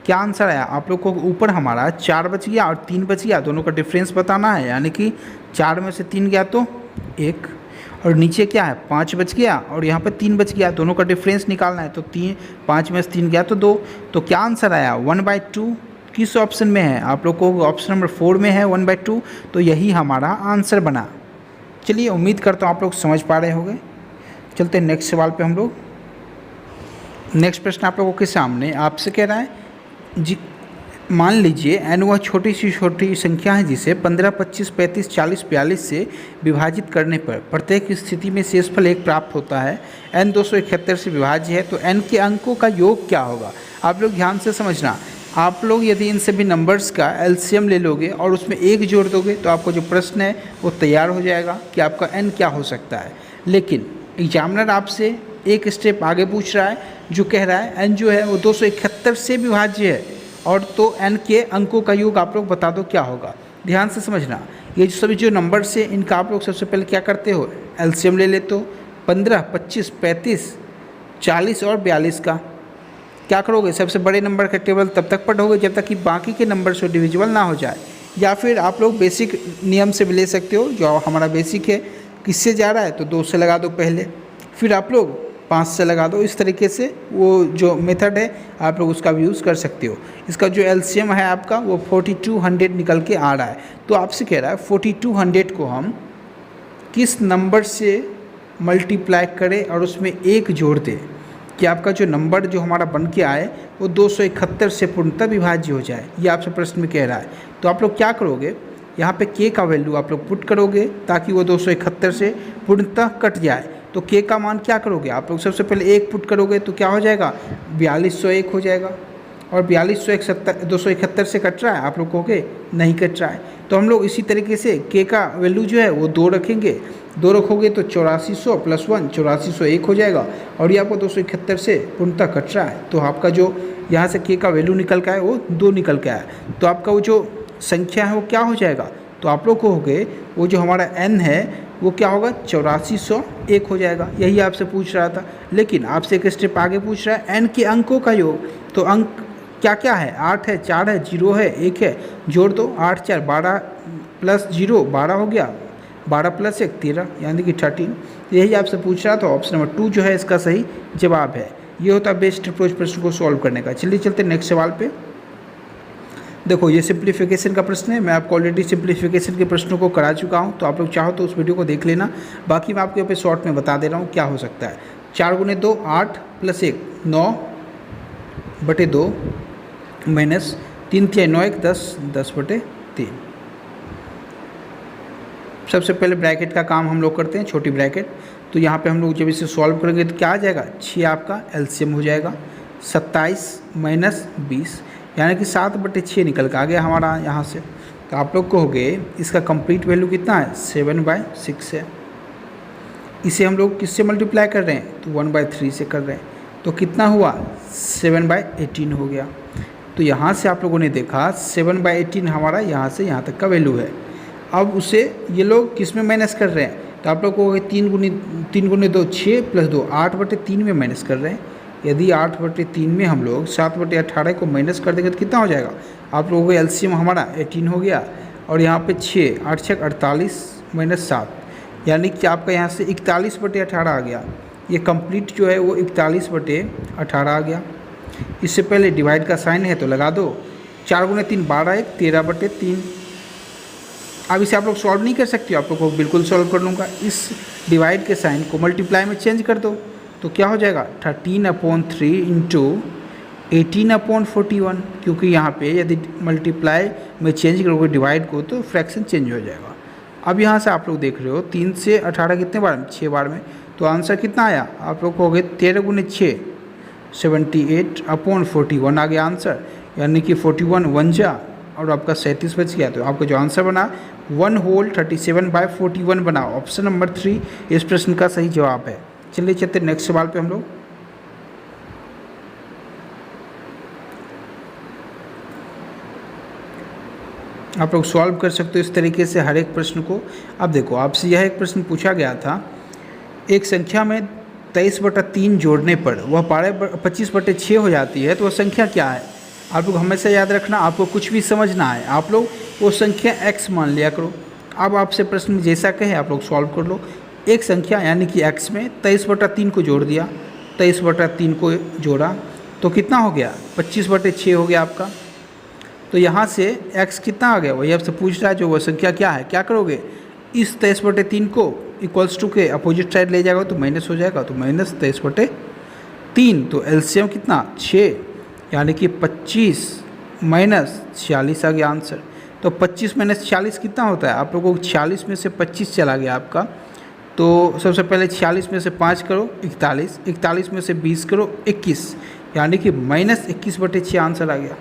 क्या आंसर आया? आप लोग को ऊपर हमारा 4 बच गया और 3 बच गया, दोनों का डिफरेंस बताना है। यानी कि 4 में से 3 गया तो 1, और नीचे क्या है? 5 बच गया, और यहाँ पे 3 बच गया, दोनों का डिफरेंस निकालना है। तो 5 में से 3 गया तो 2। तो क्या आंसर आया? 1/2। किस ऑप्शन में है? आप लोग को ऑप्शन नंबर 4 में है 1/2। तो यही हमारा आंसर बना। चलिए, उम्मीद करता हूँ आप लोग समझ पा रहे होंगे। चलते हैं नेक्स्ट सवाल पे हम लोग। नेक्स्ट प्रश्न आप लोगों के सामने आपसे कह रहा है जी, मान लीजिए n वह छोटी सी छोटी संख्या है जिसे 15, 25, 35, 40, 42 से विभाजित करने पर प्रत्येक स्थिति में शेषफल 1 प्राप्त होता है। n 271 से विभाज्य है, तो n के अंकों का योग क्या होगा? आप लोग ध्यान से समझना। आप लोग यदि इन सभी नंबर्स का एलसीएम ले लोगे और उसमें 1 जोड़ दोगे तो आपको जो प्रश्न है वो तैयार हो जाएगा कि आपका n क्या हो सकता है। लेकिन एग्जामिनर आपसे एक स्टेप आगे पूछ रहा है, जो कह रहा है n जो है वो 271 से विभाज्य है, और तो n के अंकों का योग आप लोग बता दो क्या होगा। ध्यान से समझना, ये जो सभी जो नंबर्स है इनका आप लोग सबसे पहले क्या करते हो? एलसीएम ले लेते हो। 15, 25, 35, 40 और 42 का क्या करोगे? सबसे बड़े नंबर का टेबल तब तक पढ़ोगे जब तक कि बाकी के नंबर से डिविजिबल ना हो जाए। या फिर आप लोग बेसिक नियम से भी ले सकते हो, जो हमारा बेसिक है। किससे जा रहा है तो 2 से लगा दो पहले, फिर आप लोग 5 से लगा दो। इस तरीके से वो जो मेथड है आप लोग उसका भी यूज़ कर सकते हो। इसका जो एलसीएम है आपका वो 4200 निकल के आ रहा है। तो आपसे कह रहा है 4200 को हम किस नंबर से मल्टीप्लाई करें और उसमें 1 जोड़ दें कि आपका जो नंबर जो हमारा बन के आए वो 271 से पूर्णतः विभाज्य हो जाए। ये आपसे प्रश्न में कह रहा है। तो आप लोग क्या करोगे? यहाँ पे के का वैल्यू आप लोग पुट करोगे ताकि वो 271 से पूर्णतः कट जाए। तो के का मान क्या करोगे आप लोग, सबसे पहले 1 पुट करोगे तो क्या हो जाएगा 4201 हो जाएगा। और 271 से कट रहा है आप लोग कहोगे नहीं कट रहा है, तो हम लोग इसी तरीके से के का वैल्यू जो है वो 2 रखेंगे। 2 रखोगे तो 8400 + 1 8401 हो जाएगा। और ये आपको 271 से पूर्णतः कट रहा है, तो आपका जो यहाँ से के का वैल्यू निकल के आए वो 2 निकल के आया। तो आपका वो जो संख्या है वो क्या हो जाएगा, तो आप लोग कहोगे वो जो हमारा n है वो क्या होगा 8401 हो जाएगा। यही आपसे पूछ रहा था, लेकिन आपसे एक स्टेप आगे पूछ रहा है n के अंकों का योग। तो अंक क्या क्या है, 8 है, 4 है, 0 है, 1 है, जोड़ दो। 8 4 12 + 0 12 हो गया, 12 + 1 13 यानी कि 13। यही आपसे पूछ रहा था। ऑप्शन नंबर 2 जो है इसका सही जवाब है। ये होता है बेस्ट अप्रोच प्रश्न को सॉल्व करने का। चलिए चलते नेक्स्ट सवाल पे। देखो ये सिंप्लीफिकेशन का प्रश्न है। मैं आपको ऑलरेडी सिंप्लीफिकेशन के प्रश्नों को करा चुका हूँ, तो आप लोग चाहो तो उस वीडियो को देख लेना। बाकी मैं आपको यहाँ पे शॉर्ट में बता दे रहा हूँ क्या हो सकता है। 4 × 2 8 + 1 9/2 माइनस 3 × 9 1 10 10/3। सबसे पहले ब्रैकेट का काम हम लोग करते हैं, छोटी ब्रैकेट। तो यहाँ पे हम लोग जब इसे सॉल्व करेंगे तो क्या आ जाएगा 6 आपका एलसीएम हो जाएगा। 27 - 20 यानी कि 7/6 निकल के आ गया हमारा यहाँ से। तो आप लोग कहोगे इसका कंप्लीट वैल्यू कितना है 7/6 है। इसे हम लोग किससे मल्टीप्लाई कर रहे हैं, तो 1/3 से कर रहे हैं। तो कितना हुआ 7/18 हो गया। तो यहाँ से आप लोगों ने देखा 7/18 हमारा यहाँ से यहाँ तक का वैल्यू है। अब उसे ये लोग किस में माइनस कर रहे हैं, तो आप लोग को 3 × 2 6 + 2 8/3 में माइनस कर रहे हैं। यदि 8/3 में हम लोग 7/18 को माइनस कर देंगे तो कितना हो जाएगा, आप लोगों को एलसीएम हमारा 18 हो गया। और यहाँ पे 6 8 6 48 - 7 यानी कि आपका यहाँ से 41/18 आ गया। ये कंप्लीट जो है वो 41/18 आ गया। इससे पहले डिवाइड का साइन है तो लगा दो। 4 × 3 12 1 13/3। अब इसे आप लोग सॉल्व नहीं कर सकते, आप लोग को बिल्कुल सॉल्व कर लूँगा। इस डिवाइड के साइन को मल्टीप्लाई में चेंज कर दो तो क्या हो जाएगा 13/3 × 18/41, क्योंकि यहाँ पे यदि मल्टीप्लाई में चेंज करोगे डिवाइड को तो फ्रैक्शन चेंज हो जाएगा। अब यहाँ से आप लोग देख रहे हो 3 से 18 कितने बार में 6 बार में, तो आंसर कितना आया आप लोग को हो गए 13 × 6 78/41 आ गया आंसर। यानी कि 41 1 जा और आपका 37 बच गया। तो आपका जो आंसर बना 1 होल 37/41 बना। ऑप्शन नंबर 3 इस प्रश्न का सही जवाब है। चलिए चलते नेक्स्ट सवाल पे हम लोग। आप लोग सॉल्व कर सकते हो इस तरीके से हर एक प्रश्न को। अब देखो आपसे यह एक प्रश्न पूछा गया था, एक संख्या में 23/3 जोड़ने पर वह 25/6 हो जाती है, तो वह संख्या क्या है। आप लोग हमेशा याद रखना, आपको कुछ भी समझना है आप लोग वो संख्या x मान लिया करो। अब आपसे प्रश्न जैसा कहे आप लोग सॉल्व कर लो। एक संख्या यानी कि x में 23/3 को जोड़ दिया, 23/3 को जोड़ा तो कितना हो गया 25/6 हो गया आपका। तो यहाँ से x कितना आ गया, वही आपसे पूछ रहा है जो वह संख्या क्या है। क्या करोगे, इस 23/3 को इक्वल्स टू के अपोजिट साइड ले जाएगा तो माइनस हो जाएगा, तो -23/3। तो एलसीएम कितना 6 यानी कि 25 - 46 आ गया आंसर। तो 25 - 46 कितना होता है, आप लोगों को 46 में से 25 चला गया आपका। तो सबसे पहले 46 में से 5 करो 41, 41 में से 20 करो 21 यानी कि -21/6 आंसर आ गया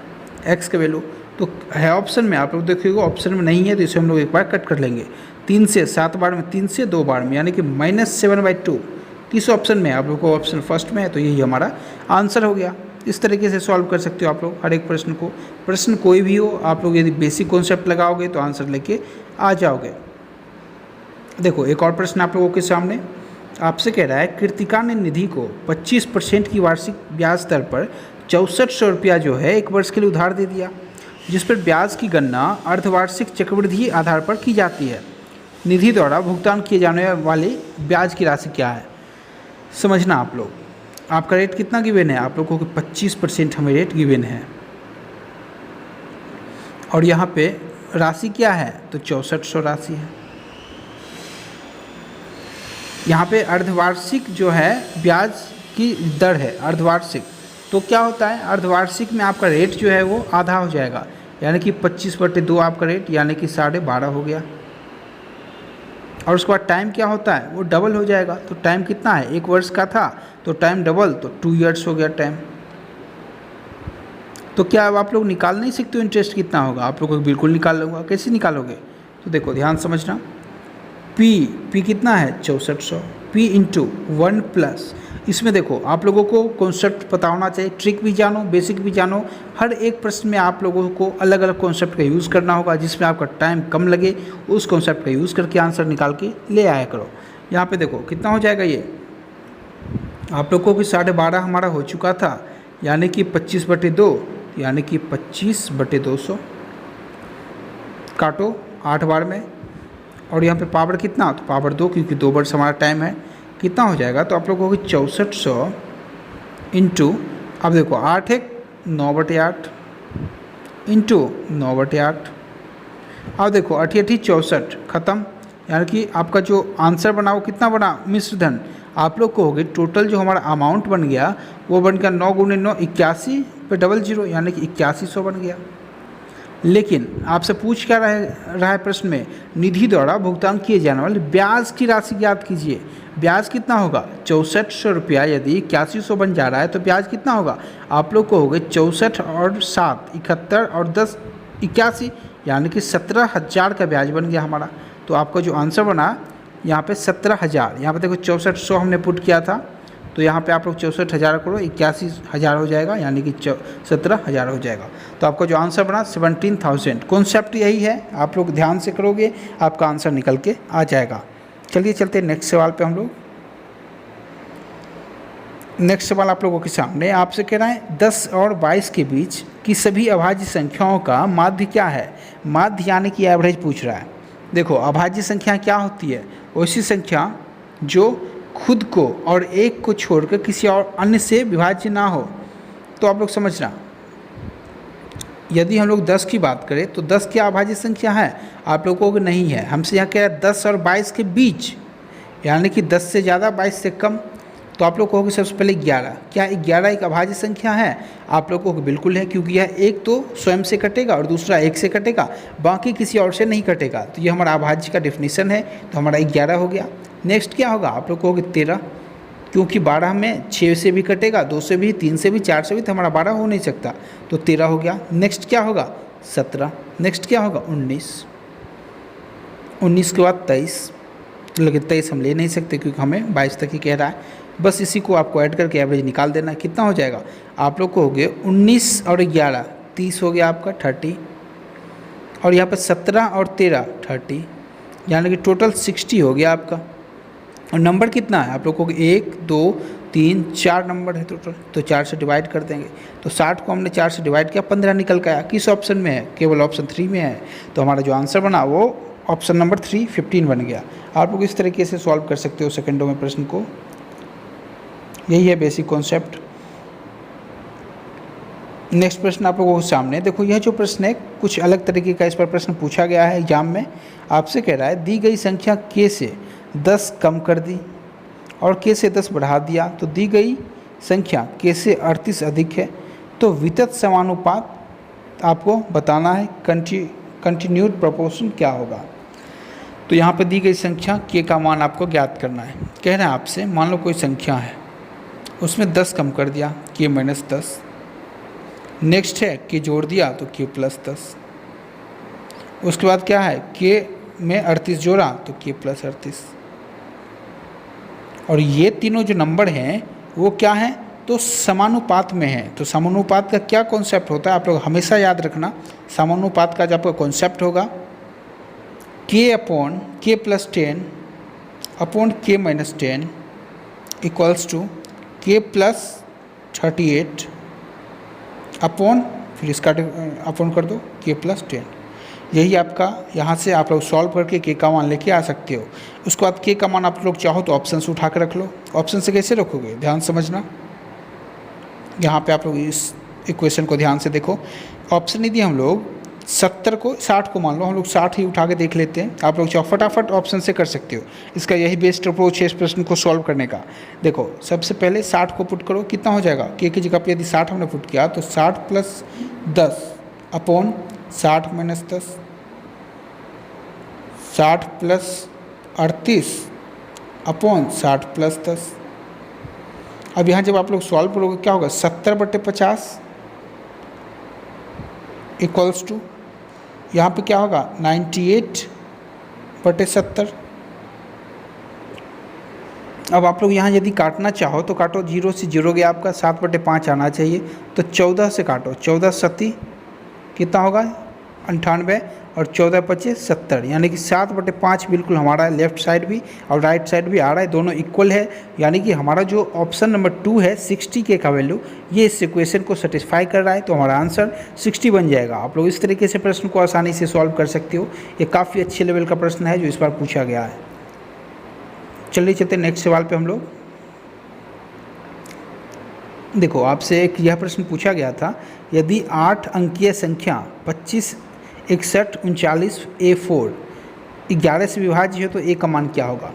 x का वैल्यू। तो है ऑप्शन में, आप लोग देखिएगा ऑप्शन में नहीं है तो इसे हम लोग एक बार कट कर लेंगे। 3 से 7 बार में, 3 से 2 बार में यानी कि -7/2 किस ऑप्शन में, आप लोग को ऑप्शन फर्स्ट में है, तो यही हमारा आंसर हो गया। इस तरीके से सॉल्व कर सकते हो आप लोग हर एक प्रश्न को। प्रश्न कोई भी हो आप लोग यदि बेसिक कॉन्सेप्ट लगाओगे तो आंसर लेके आ जाओगे। देखो एक और प्रश्न आप लोगों के सामने आपसे कह रहा है, कृतिका ने निधि को 25% की वार्षिक ब्याज दर पर 6400 रुपया जो है 1 वर्ष के लिए उधार दे दिया, जिस पर ब्याज की गणना अर्धवार्षिक चक्रवृद्धि आधार पर की जाती है। निधि द्वारा भुगतान किए जाने वाली ब्याज की राशि क्या है। समझना आप लोग, आपका रेट कितना गिवन है, आप लोगों को 25% हमें रेट गिवन है और यहाँ पे राशि क्या है, तो 6400 राशि है। यहाँ पे अर्धवार्षिक जो है ब्याज की दर है अर्धवार्षिक, तो क्या होता है अर्धवार्षिक में आपका रेट जो है वो आधा हो जाएगा, यानी कि 25/2 आपका रेट यानी कि 12.5 हो गया। और उसके बाद टाइम क्या होता है, वो डबल हो जाएगा। तो टाइम कितना है, 1 वर्ष का था तो टाइम डबल, तो 2 ईयर्स हो गया टाइम। तो क्या अब आप लोग निकाल नहीं सकते हो इंटरेस्ट कितना होगा, आप लोग बिल्कुल निकाल लूँगा। कैसे निकालोगे, तो देखो ध्यान समझना। P कितना है 6400, P इंटू 1 प्लस, इसमें देखो आप लोगों को कॉन्सेप्ट पता होना चाहिए, ट्रिक भी जानो, बेसिक भी जानो। हर एक प्रश्न में आप लोगों को अलग अलग कॉन्सेप्ट का यूज़ करना होगा, जिसमें आपका टाइम कम लगे, उस कॉन्सेप्ट का यूज़ करके आंसर निकाल के ले आया करो। यहाँ पे देखो कितना हो जाएगा, ये आप लोगों को 12.5 हमारा हो चुका था, यानी कि 25/2 यानी कि 25/200 काटो 8 बार में। और यहाँ पे पावर कितना, तो पावर 2, क्योंकि 2 वर्ष हमारा टाइम है। कितना हो जाएगा, तो आप लोगों को 6400 इंटू, अब देखो 8 है 9/8 इंटू 9/8। अब देखो 8 64 ख़त्म, यानी कि आपका जो आंसर बना वो कितना बना, मिश्र धन। आप लोग को हो गए टोटल जो हमारा अमाउंट बन गया वो बन गया 9 × 9 81/00 यानी कि 8100 बन गया। लेकिन आपसे पूछ क्या रहा है प्रश्न में, निधि द्वारा भुगतान किए जाने वाले ब्याज की राशि ज्ञात कीजिए। ब्याज कितना होगा, 6400 रुपया यदि 8100 बन जा रहा है तो ब्याज कितना होगा, आप लोग को हो गए 64 और 7 71 और 10 81, यानी कि 17,000 का ब्याज बन गया हमारा। तो आपका जो आंसर बना यहाँ पे 17,000, यहाँ पे देखो 6400 हमने पुट किया था, तो यहाँ पे आप लोग 64,000 करो 81,000 हो जाएगा, यानी कि 17,000 हो जाएगा। तो आपका जो आंसर बना 17,000। कॉन्सेप्ट यही है, आप लोग ध्यान से करोगे आपका आंसर निकल के आ जाएगा। चलिए चलते नेक्स्ट सवाल पे हम लोग। नेक्स्ट सवाल आप लोगों के सामने आपसे कह रहा है 10 और 22 के बीच की सभी अभाज्य संख्याओं का माध्य क्या है। माध्य यानी कि एवरेज पूछ रहा है। देखो अभाज्य संख्या क्या होती है, वैसी संख्या जो खुद को और एक को छोड़कर किसी और अन्य से विभाज्य ना हो। तो आप लोग समझना, यदि हम लोग 10 की बात करें तो 10 क्या अभाज्य संख्या है, आप लोगों को नहीं है। हमसे यहाँ कह रहा है 10 और 22 के बीच, यानी कि 10 से ज़्यादा 22 से कम। तो आप लोग कहोगे सबसे पहले 11, क्या 11 एक अभाज्य संख्या है, आप लोगों को बिल्कुल है, क्योंकि यह एक तो स्वयं से कटेगा और दूसरा एक से कटेगा, बाकी किसी और से नहीं कटेगा। तो ये हमारा अभाज्य का डेफिनेशन है, तो हमारा 11 हो गया। नेक्स्ट क्या होगा, आप लोग कहोगे 13, क्योंकि 12 में 6 से भी कटेगा, 2 से भी, 3 से भी, 4 से भी, तो हमारा 12 हो नहीं सकता, तो 13 हो गया। नेक्स्ट क्या होगा 17, नेक्स्ट क्या होगा 19, 19 के बाद 23, लेकिन 23 हम ले नहीं सकते क्योंकि हमें 22 तक ही कह रहा है। बस इसी को आपको ऐड करके एवरेज निकाल देना, कितना हो जाएगा, आप लोग को हो गए 19 और 11 30 हो गया आपका 30, और यहाँ पर 17 और 13 30, यानी कि टोटल 60 हो गया आपका। और नंबर कितना है, आप लोग को 1 2 3 4 नंबर है टोटल, तो 4 से डिवाइड कर देंगे। तो 60 को हमने 4 से डिवाइड किया, 15 निकल के आया। किस ऑप्शन में है, केवल ऑप्शन 3 में है। तो हमारा जो आंसर बना वो ऑप्शन नंबर 3 15 बन गया। आप लोग इस तरीके से सॉल्व कर सकते हो सेकंडों में प्रश्न को, यही है बेसिक कॉन्सेप्ट। नेक्स्ट प्रश्न आप लोगों के सामने देखो, यह जो प्रश्न है कुछ अलग तरीके का इस पर प्रश्न पूछा गया है एग्जाम में। आपसे कह रहा है दी गई संख्या k से 10 कम कर दी और k से 10 बढ़ा दिया, तो दी गई संख्या k से 38 अधिक है, तो वितत समानुपात आपको बताना है, कंटिन्यूड प्रोपोर्शन क्या होगा। तो यहाँ पर दी गई संख्या k का मान आपको ज्ञात करना है। कह रहे हैं आपसे, मान लो कोई संख्या है उसमें 10 कम कर दिया, k माइनस 10, नेक्स्ट है k जोड़ दिया तो k प्लस 10, उसके बाद क्या है k में 38 जोड़ा तो k प्लस 38। और ये तीनों जो नंबर हैं वो क्या हैं, तो समानुपात में है। तो समानुपात का क्या कॉन्सेप्ट होता है, आप लोग हमेशा याद रखना। समानुपात का जो आपका कॉन्सेप्ट होगा k upon k plus 10 upon k minus 10 equals to k plus 38 upon, फिर इसका अपॉन कर दो k प्लस 10। यही आपका, यहाँ से आप लोग सॉल्व करके k का मान लेके आ सकते हो। उसके बाद k का मान आप लोग चाहो तो ऑप्शन से उठा कर रख लो। ऑप्शन से कैसे रखोगे, ध्यान समझना। यहाँ पे आप लोग इस इक्वेशन को ध्यान से देखो। ऑप्शन यदि हम लोग 70 को 60 को मान लो, हम लोग 60 ही उठा के देख लेते हैं। आप लोग चाहो फटाफट ऑप्शन से कर सकते हो, इसका यही बेस्ट अप्रोच है इस प्रश्न को सॉल्व करने का। देखो सबसे पहले 60 को पुट करो, कितना हो जाएगा, k की जगह पे यदि 60 हमने पुट किया तो 60 plus 10 upon 60 minus 10, 60 plus 38 upon 60 plus 10। अब यहाँ जब आप लोग सॉल्व करोगे क्या होगा, 70/50 इक्वल्स टू यहाँ पे क्या होगा 98/70। अब आप लोग यहाँ यदि काटना चाहो तो काटो, 0 से 0 गया आपका, 7/5 आना चाहिए, तो 14 से काटो, 14 सत्ती कितना होगा 98 और 14 पचे 70, यानी कि 7/5 बिल्कुल हमारा लेफ्ट साइड भी और राइट साइड भी आ रहा है, दोनों इक्वल है। यानी कि हमारा जो ऑप्शन नंबर 2 है 60K का वैल्यू, ये इस इक्वेशन को सेटिस्फाई कर रहा है, तो हमारा आंसर 60 बन जाएगा। आप लोग इस तरीके से प्रश्न को आसानी से सॉल्व कर सकते हो। ये काफ़ी अच्छे लेवल का प्रश्न है जो इस बार पूछा गया है। चलिए चलते नेक्स्ट सवाल पे हम लोग। देखो आपसे एक यह प्रश्न पूछा गया था, यदि 8 अंकीय संख्या 25, 61, 39 A4 11 से विभाज्य है तो A का मान क्या होगा।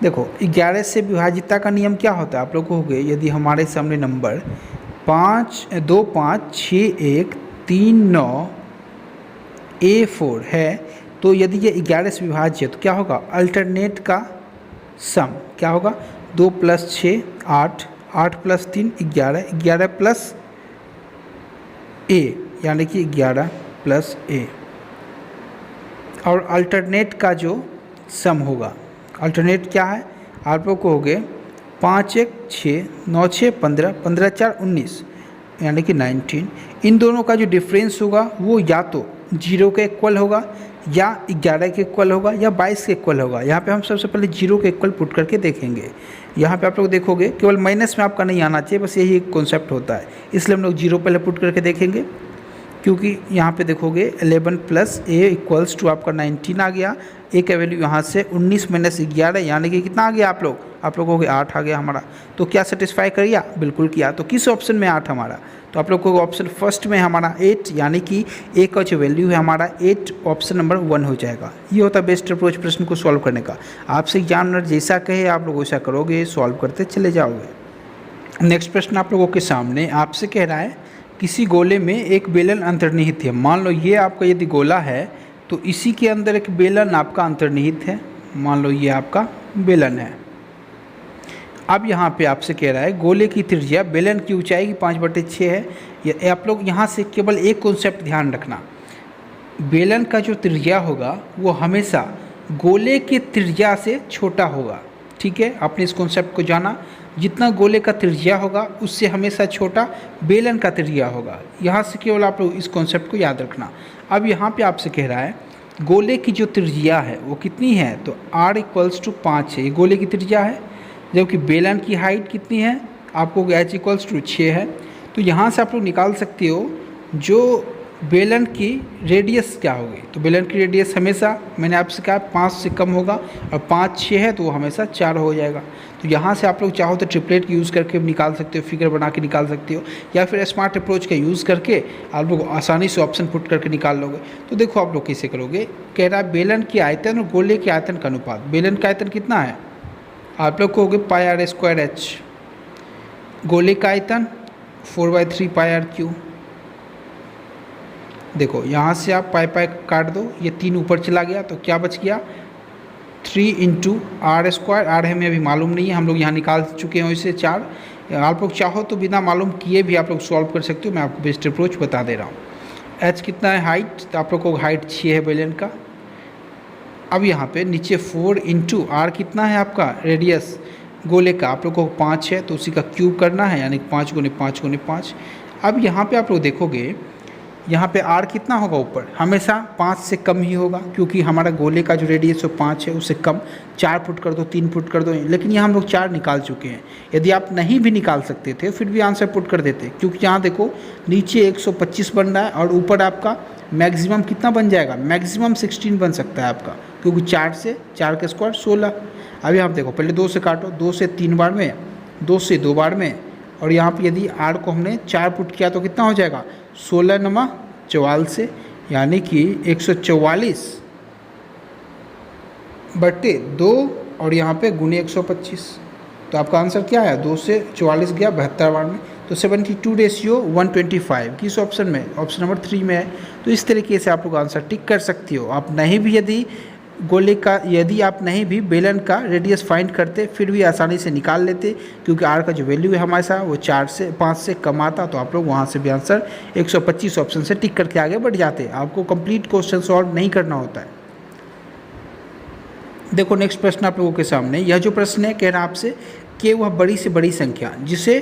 देखो 11 से विभाज्यता का नियम क्या होता है आप लोग कहोगे, यदि हमारे सामने नंबर 5, 2, 5, 6, 1, 3, 9 A4 है, तो यदि ये 11 से विभाज्य है तो क्या होगा, अल्टरनेट का सम क्या होगा, 2 + 6 8, 8 + 3 11, 11 प्लस A यानी कि 11 + A, और अल्टरनेट का जो सम होगा, अल्टरनेट क्या है आप लोग कहोगे 5 1 6 9 6 15, 15 4 19 यानी कि 19। इन दोनों का जो डिफरेंस होगा वो या तो 0 के इक्वल होगा, या 11 के इक्वल होगा, या 22 के इक्वल होगा। यहाँ पे हम सबसे पहले 0 के इक्वल पुट करके देखेंगे। यहाँ पे आप लोग देखोगे केवल माइनस में आपका नहीं आना चाहिए, बस यही एक कॉन्सेप्ट होता है, इसलिए हम लोग 0 पहले पुट करके देखेंगे। क्योंकि यहाँ पे देखोगे 11 + A इक्वल्स टू आपका 19 आ गया। A का वैल्यू यहाँ से 19 - 11 यानी कि कितना आ गया आप लोगों के 8 आ गया हमारा। तो क्या सेटिस्फाई कर गया, बिल्कुल किया। तो किस ऑप्शन में 8 हमारा, तो आप लोग को ऑप्शन फर्स्ट में हमारा 8, यानी कि A का जो वैल्यू है हमारा 8 ऑप्शन नंबर 1 हो जाएगा। ये होता है बेस्ट अप्रोच प्रश्न को सॉल्व करने का। आपसे एग्जामिनर जैसा कहे आप लोग वैसा करोगे, सॉल्व करते चले जाओगे। नेक्स्ट प्रश्न आप लोगों के सामने आपसे कह रहा है, किसी गोले में एक बेलन अंतर्निहित है। मान लो ये आपका यदि गोला है तो इसी के अंदर एक बेलन आपका अंतर्निहित है। मान लो ये आपका बेलन है। अब यहाँ पे आपसे कह रहा है गोले की त्रिज्या, बेलन की ऊंचाई की 5/6 है। ये आप लोग यहाँ से केवल एक कॉन्सेप्ट ध्यान रखना, बेलन का जो त्रिज्या होगा वो हमेशा गोले की त्रिज्या से छोटा होगा। ठीक है, आपने इस कॉन्सेप्ट को जाना, जितना गोले का त्रिज्या होगा उससे हमेशा छोटा बेलन का त्रिज्या होगा। यहाँ से केवल आप लोग इस कॉन्सेप्ट को याद रखना। अब यहाँ पे आपसे कह रहा है गोले की जो त्रिज्या है वो कितनी है, तो r = 5 है, ये गोले की त्रिज्या है। जबकि बेलन की हाइट कितनी है आपको, h = 6 है। तो यहाँ से आप लोग निकाल सकते हो जो बेलन की रेडियस क्या होगी। तो बेलन की रेडियस हमेशा मैंने आपसे कहा 5 से कम होगा, और 5 6 है तो वो हमेशा 4 हो जाएगा। तो यहाँ से आप लोग चाहो तो ट्रिपलेट यूज़ करके निकाल सकते हो, फिगर बना के निकाल सकते हो, या फिर स्मार्ट अप्रोच का यूज़ करके आप लोग आसानी से ऑप्शन पुट करके निकाल लोगे। तो देखो आप लोग कैसे करोगे, कह रहा है बेलन की आयतन और गोले के आयतन का अनुपात। बेलन का आयतन कितना है आप लोग कहोगे πr²h, गोले का आयतन 4/3 πr3। देखो यहाँ से आप पाई काट दो, ये 3 ऊपर चला गया तो क्या बच गया 3 × r²। r हमें अभी मालूम नहीं है, हम लोग यहाँ निकाल चुके हैं वैसे 4। आप लोग चाहो तो बिना मालूम किए भी आप लोग सॉल्व कर सकते हो, मैं आपको बेस्ट अप्रोच बता दे रहा हूँ। h कितना है हाइट, तो आप लोग को हाइट 6 है बेलन का। अब यहाँ पे नीचे 4 × r कितना है आपका रेडियस गोले का, आप लोग को 5 है तो उसी का क्यूब करना है, यानी 5 × 5 × 5। अब यहाँ पे आप लोग देखोगे यहाँ पे r कितना होगा ऊपर, हमेशा 5 से कम ही होगा, क्योंकि हमारा गोले का जो रेडियस है 5 है, उससे कम 4 फुट कर दो, 3 फुट कर दो। लेकिन यहाँ हम लोग 4 निकाल चुके हैं। यदि आप नहीं भी निकाल सकते थे फिर भी आंसर पुट कर देते, क्योंकि यहाँ देखो नीचे 125 बन रहा है और ऊपर आपका मैक्सिमम कितना बन जाएगा, मैक्सिमम 16 बन सकता है आपका, क्योंकि 4 से 4 का स्क्वायर 16। अभी आप देखो पहले 2 से काटो, 2 से 3 बार में, 2 से 2 बार में, और यहाँ पर यदि r को हमने 4 पुट किया तो कितना हो जाएगा 16 × 44, यानी कि 144/2 और यहाँ पे गुणे 125। तो आपका आंसर क्या है, 2 से 44 गया 72 बार में, तो 72 रेशियो 125 किस ऑप्शन में, ऑप्शन नंबर 3 में है। तो इस तरीके से आप लोग आंसर टिक कर सकती हो। आप नहीं भी यदि आप नहीं भी बेलन का रेडियस फाइंड करते फिर भी आसानी से निकाल लेते, क्योंकि आर का जो वैल्यू है हमारे वो 5 से कम आता, तो आप लोग वहाँ से भी आंसर 125 ऑप्शन से टिक करके आगे बढ़ जाते। आपको कंप्लीट क्वेश्चन सॉल्व नहीं करना होता है। देखो नेक्स्ट प्रश्न आप लोगों के सामने, यह जो प्रश्न है कह रहा है आपसे कि वह बड़ी से बड़ी संख्या जिसे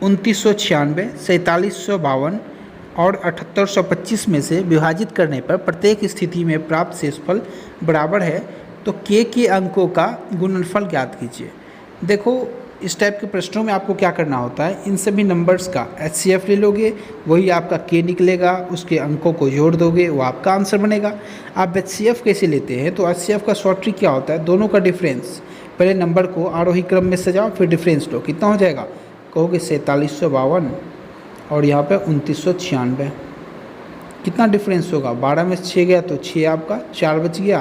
2996, 4752 और 7825 में से विभाजित करने पर प्रत्येक स्थिति में प्राप्त शेषफल बराबर है, तो के अंकों का गुणनफल ज्ञात कीजिए। देखो इस टाइप के प्रश्नों में आपको क्या करना होता है, इन सभी नंबर्स का HCF ले लोगे, वही आपका के निकलेगा, उसके अंकों को जोड़ दोगे, वो आपका आंसर बनेगा। आप HCF कैसे लेते हैं, तो HCF का शॉर्ट ट्रिक क्या होता है, दोनों का डिफरेंस, पहले नंबर को आरोही क्रम में सजाओ फिर डिफरेंस लो, कितना हो जाएगा, कहोगे 4752 और यहाँ पे 2996, कितना डिफरेंस होगा, 12 में से 6 गया तो 6 आपका, 4 बच गया,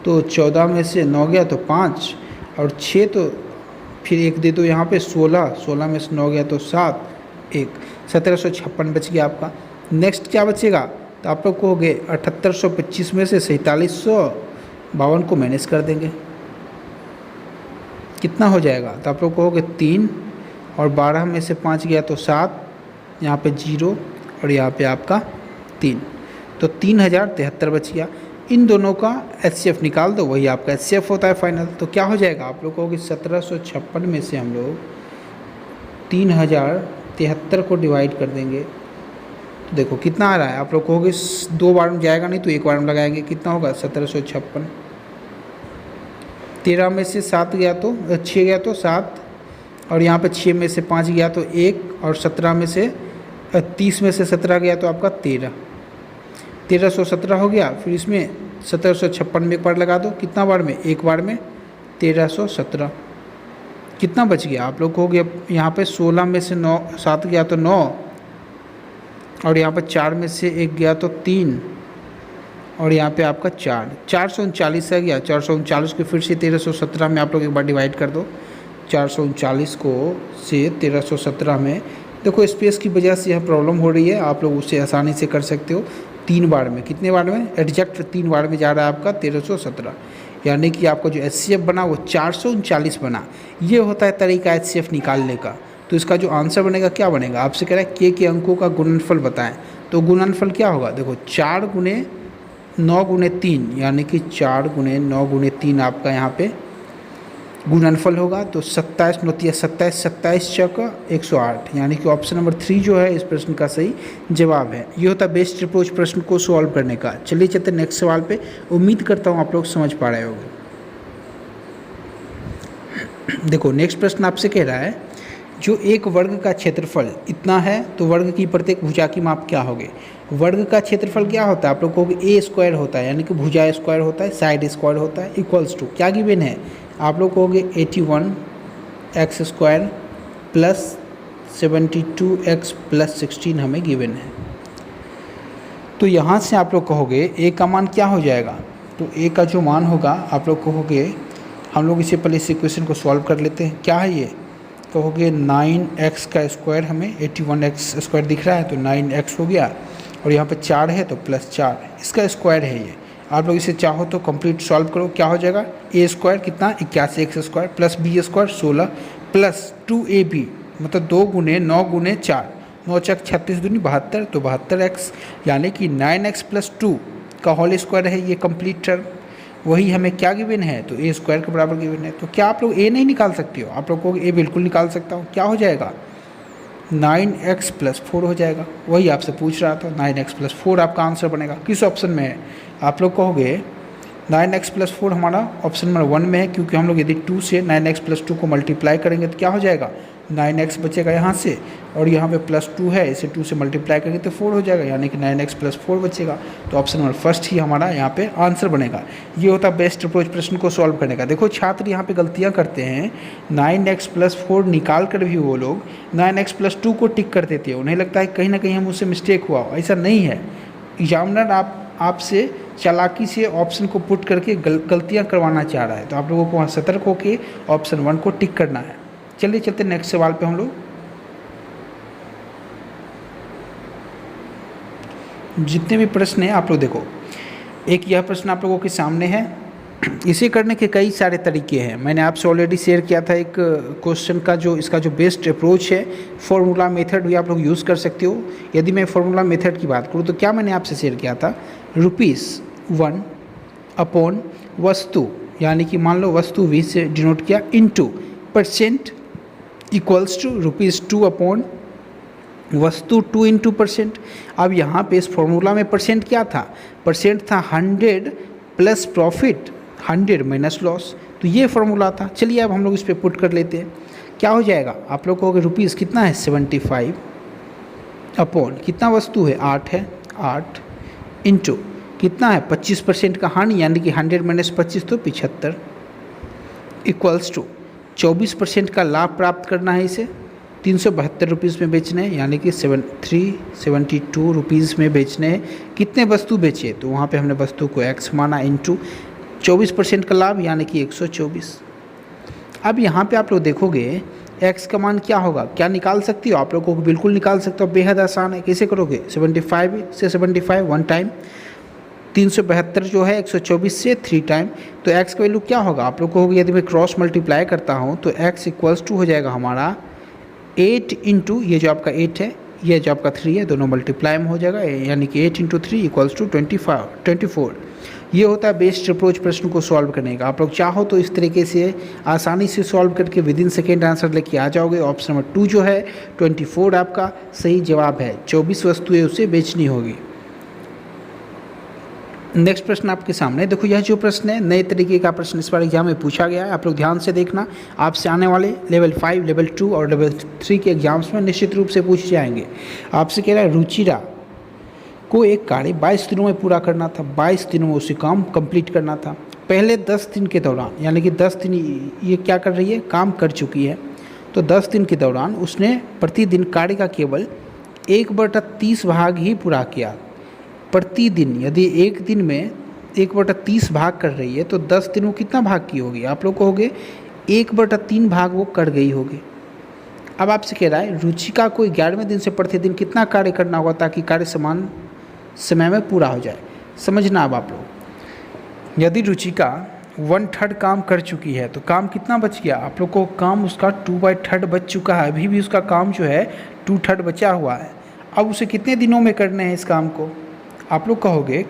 तो 14 में से 9 गया तो 5 और 6 तो फिर 1 दे दो यहाँ पे 16 में से 9 गया तो 7, 1 1756 बच गया आपका। नेक्स्ट क्या बचेगा, तो आप लोग कहोगे 7825 में से 4752 को माइनस कर देंगे, कितना हो जाएगा, तो आप लोग कहोगे 3 और 12 में से 5 गया तो 7, यहाँ पे 0 और यहाँ पे आपका 3, तो 3073 बच गया। इन दोनों का HCF निकाल दो, वही आपका HCF होता है फाइनल। तो क्या हो जाएगा, आप लोग कहोगे 1756 में से हम लोग 3073 को डिवाइड कर देंगे, तो देखो कितना आ रहा है, आप लोग कहोगे 2 बार में जाएगा नहीं तो 1 बार में लगाएंगे, कितना होगा 1756, 13 में से 7 गया तो 6 गया तो 7 और यहाँ पे 6 में से 5 गया तो 1 और 17 में से 30 में से 17 गया तो आपका 1317 हो गया। फिर इसमें 1756 में 1 बार लगा दो, कितना बार में, 1 बार में 1317, कितना बच गया, आप लोग कहोगे यहाँ पे 16 में से 7 गया तो 9 और यहाँ पे 4 में से 1 गया तो 3 और यहाँ पे आपका 439 है गया, 439 को फिर से 1317 में आप लोग 1 बार डिवाइड कर दो, 439 को से 1317 में, देखो स्पेस की वजह से यह प्रॉब्लम हो रही है, आप लोग उसे आसानी से कर सकते हो 3 बार में, कितने बार में, एग्जैक्ट 3 बार में जा रहा है आपका 1317, यानी कि आपका जो HCF बना वो 439 बना। ये होता है तरीका HCF निकालने का। तो इसका जो आंसर बनेगा क्या बनेगा, आपसे कह रहा है के अंकों का गुणनफल बताएं, तो गुणनफल क्या होगा, देखो 4 गुने 9 गुने 3 यानी कि 4 गुने 9 गुने 3 आपका यहाँ पे गुणनफल होगा, तो 27 9 27 27 चौक 108, यानी कि ऑप्शन नंबर 3 जो है इस प्रश्न का सही जवाब है। ये होता है बेस्ट अप्रोच प्रश्न को सॉल्व करने का। चलिए चलते नेक्स्ट सवाल पे, उम्मीद करता हूँ आप लोग समझ पा रहे होंगे। देखो नेक्स्ट प्रश्न आपसे कह रहा है, जो एक वर्ग का क्षेत्रफल इतना है तो वर्ग की प्रत्येक भुजा की माप क्या होगी। वर्ग का क्षेत्रफल क्या होता है, आप लोग कहोगे ए स्क्वायर होता है, यानी कि भुजा स्क्वायर होता है, साइड स्क्वायर होता है, इक्वल्स टू क्या गिवन है, आप लोग कहोगे 81x square plus 72x plus 16 हमें गिवन है। तो यहाँ से आप लोग कहोगे ए का मान क्या हो जाएगा, तो ए का जो मान होगा आप लोग कहोगे, हम लोग इसे पहले इस इक्वेशन को सॉल्व कर लेते हैं। क्या है ये, कहोगे 9x का स्क्वायर, हमें 81x स्क्वायर दिख रहा है तो 9x हो गया और यहाँ पे 4 है तो प्लस 4, इसका स्क्वायर है ये। आप लोग इसे चाहो तो कंप्लीट सॉल्व करो, क्या हो जाएगा, ए स्क्वायर कितना 81x square plus B square 16 plus 2ab मतलब 2 गुने 9 गुने 4, 9 चक 36 दूनी 72, तो 72x यानी कि 9x प्लस 2 का होल स्क्वायर है ये कंप्लीट टर्म। वही हमें क्या गिवन है, तो ए स्क्वायर के बराबर गिवन है। तो क्या आप लोग ए नहीं निकाल सकते हो, आप लोग को ए बिल्कुल निकाल सकता हूँ। क्या हो जाएगा, 9x प्लस 4 हो जाएगा। वही आपसे पूछ रहा था, 9x प्लस 4 आपका आंसर बनेगा। किस ऑप्शन में है, आप लोग कहोगे 9x प्लस 4 हमारा ऑप्शन नंबर 1 में है, क्योंकि हम लोग यदि 2 से 9x प्लस 2 को मल्टीप्लाई करेंगे तो क्या हो जाएगा, 9x बचेगा यहाँ से और यहाँ पे प्लस 2 है, इसे 2 से मल्टीप्लाई करेंगे तो 4 हो जाएगा, यानी कि 9x प्लस 4 बचेगा। तो ऑप्शन नंबर फर्स्ट ही हमारा यहाँ पे आंसर बनेगा। ये होता है बेस्ट अप्रोच प्रश्न को सॉल्व करने का। देखो छात्र यहाँ पे गलतियाँ करते हैं, 9x प्लस 4 निकाल कर भी वो लोग 9x प्लस 2 को टिक कर देते हैं। उन्हें लगता है कहीं ना कहीं हम उससे मिस्टेक हुआ हो, ऐसा नहीं है। एग्जामिनर आपसे चालाकी से ऑप्शन को पुट करके गलतियाँ करवाना चाह रहा है, तो आप लोगों को वहाँ सतर्क होकर ऑप्शन 1 को टिक करना है। चलिए चलते नेक्स्ट सवाल पे हम लोग। जितने भी प्रश्न हैं आप लोग देखो, एक यह प्रश्न आप लोगों के सामने है। इसे करने के कई सारे तरीके हैं। मैंने आपसे ऑलरेडी शेयर किया था एक क्वेश्चन का जो इसका जो बेस्ट अप्रोच है, फॉर्मूला मेथड भी आप लोग यूज़ कर सकते हो। यदि मैं फॉर्मूला मेथड की बात करूँ तो क्या मैंने आपसे शेयर किया था, ₹1 अपॉन वस्तु, यानी कि मान लो वस्तु 20 से डिनोट किया, into percent equals to ₹2 upon वस्तु 2 इंटू परसेंट। अब यहाँ पे इस फॉर्मूला में परसेंट क्या था, परसेंट था 100 प्लस प्रॉफिट 100 माइनस लॉस, तो ये फॉर्मूला था। चलिए अब हम लोग इस पर पुट कर लेते हैं। क्या हो जाएगा, आप लोग कहोगे रुपीज़ कितना है 75 अपॉन कितना वस्तु है 8 है 8 इंटू कितना है 25% का हानि, यानी कि 100 माइनस 25 तो 75 इक्वल्स टू 24% का लाभ प्राप्त करना है। इसे 372 रुपीज़ में बेचने हैं, यानी कि 372 रुपीज़ में बेचने हैं। कितने वस्तु बेचे, तो वहाँ पे हमने वस्तु को x माना, इंटू 24% का लाभ, यानी कि 124। अब यहाँ पे आप लोग देखोगे x का मान क्या होगा, क्या निकाल सकती हो आप लोगों को, बिल्कुल निकाल सकते हो, बेहद आसान है। कैसे करोगे, 75 से 75 1 टाइम, 372 जो है 124 से 3 टाइम, तो x का वैल्यू क्या होगा आप लोग कहोगे, यदि मैं क्रॉस मल्टीप्लाई करता हूँ तो x इक्वल्स टू हो जाएगा हमारा 8 इंटू ये जो आपका 8 है, ये जो आपका 3 है, दोनों मल्टीप्लाई में हो जाएगा, यानी कि 8 इंटू 3 इक्वल्स टू 24। ये होता है बेस्ट अप्रोच प्रश्न को सॉल्व करने का। आप लोग चाहो तो इस तरीके से आसानी से सॉल्व करके विदिन सेकेंड आंसर लेके आ जाओगे। ऑप्शन नंबर 2 जो है 24 आपका सही जवाब है। 24 वस्तुएं उसे बेचनी होगी। नेक्स्ट प्रश्न आपके सामने देखो, यह जो प्रश्न है नए तरीके का प्रश्न इस बार एग्जाम में पूछा गया है। आप लोग ध्यान से देखना, आपसे आने वाले लेवल 5, लेवल 2 और लेवल 3 के एग्जाम्स में निश्चित रूप से पूछे जाएंगे। आपसे कह रहा है रुचिरा को एक कार्य 22 दिनों में पूरा करना था, 22 दिनों में उसे काम कंप्लीट करना था। पहले 10 दिन के दौरान, यानी कि 10 दिन ये क्या कर रही है, काम कर चुकी है, तो 10 दिन के दौरान उसने प्रतिदिन कार्य का केवल 1/30 भाग ही पूरा किया। प्रतिदिन यदि एक दिन में 1/30 भाग कर रही है तो 10 दिन वो कितना भाग की होगी, आप लोग कहोगे 1/3 भाग वो कर गई होगी। अब आपसे कह रहा है रुचिका को 11वें दिन से प्रतिदिन कितना कार्य करना होगा ताकि कार्य समान समय में पूरा हो जाए। समझना अब आप लोग, यदि रुचिका 1/3 काम कर चुकी है तो काम कितना बच गया, आप लोग को काम उसका 2/3 बच चुका है। अभी भी उसका काम जो है 2/3 बचा हुआ है। अब उसे कितने दिनों में करने हैं इस काम को, आप लोग कहोगे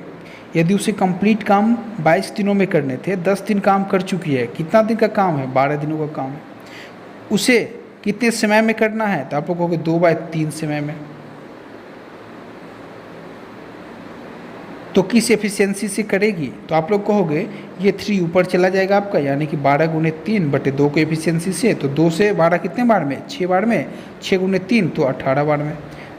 यदि उसे कंप्लीट काम 22 दिनों में करने थे, 10 दिन काम कर चुकी है, कितना दिन का काम है, 12 दिनों का काम है, उसे कितने समय में करना है, तो आप लोग कहोगे 2/3 समय में। तो किस एफिशिएंसी से करेगी, तो आप लोग कहोगे ये 3 ऊपर चला जाएगा आपका, यानी कि 12 × 3/2 के एफिशिएंसी से, तो 2 से 12 कितने बार में, 6 बार में, 6 × 3 तो 18 बार में,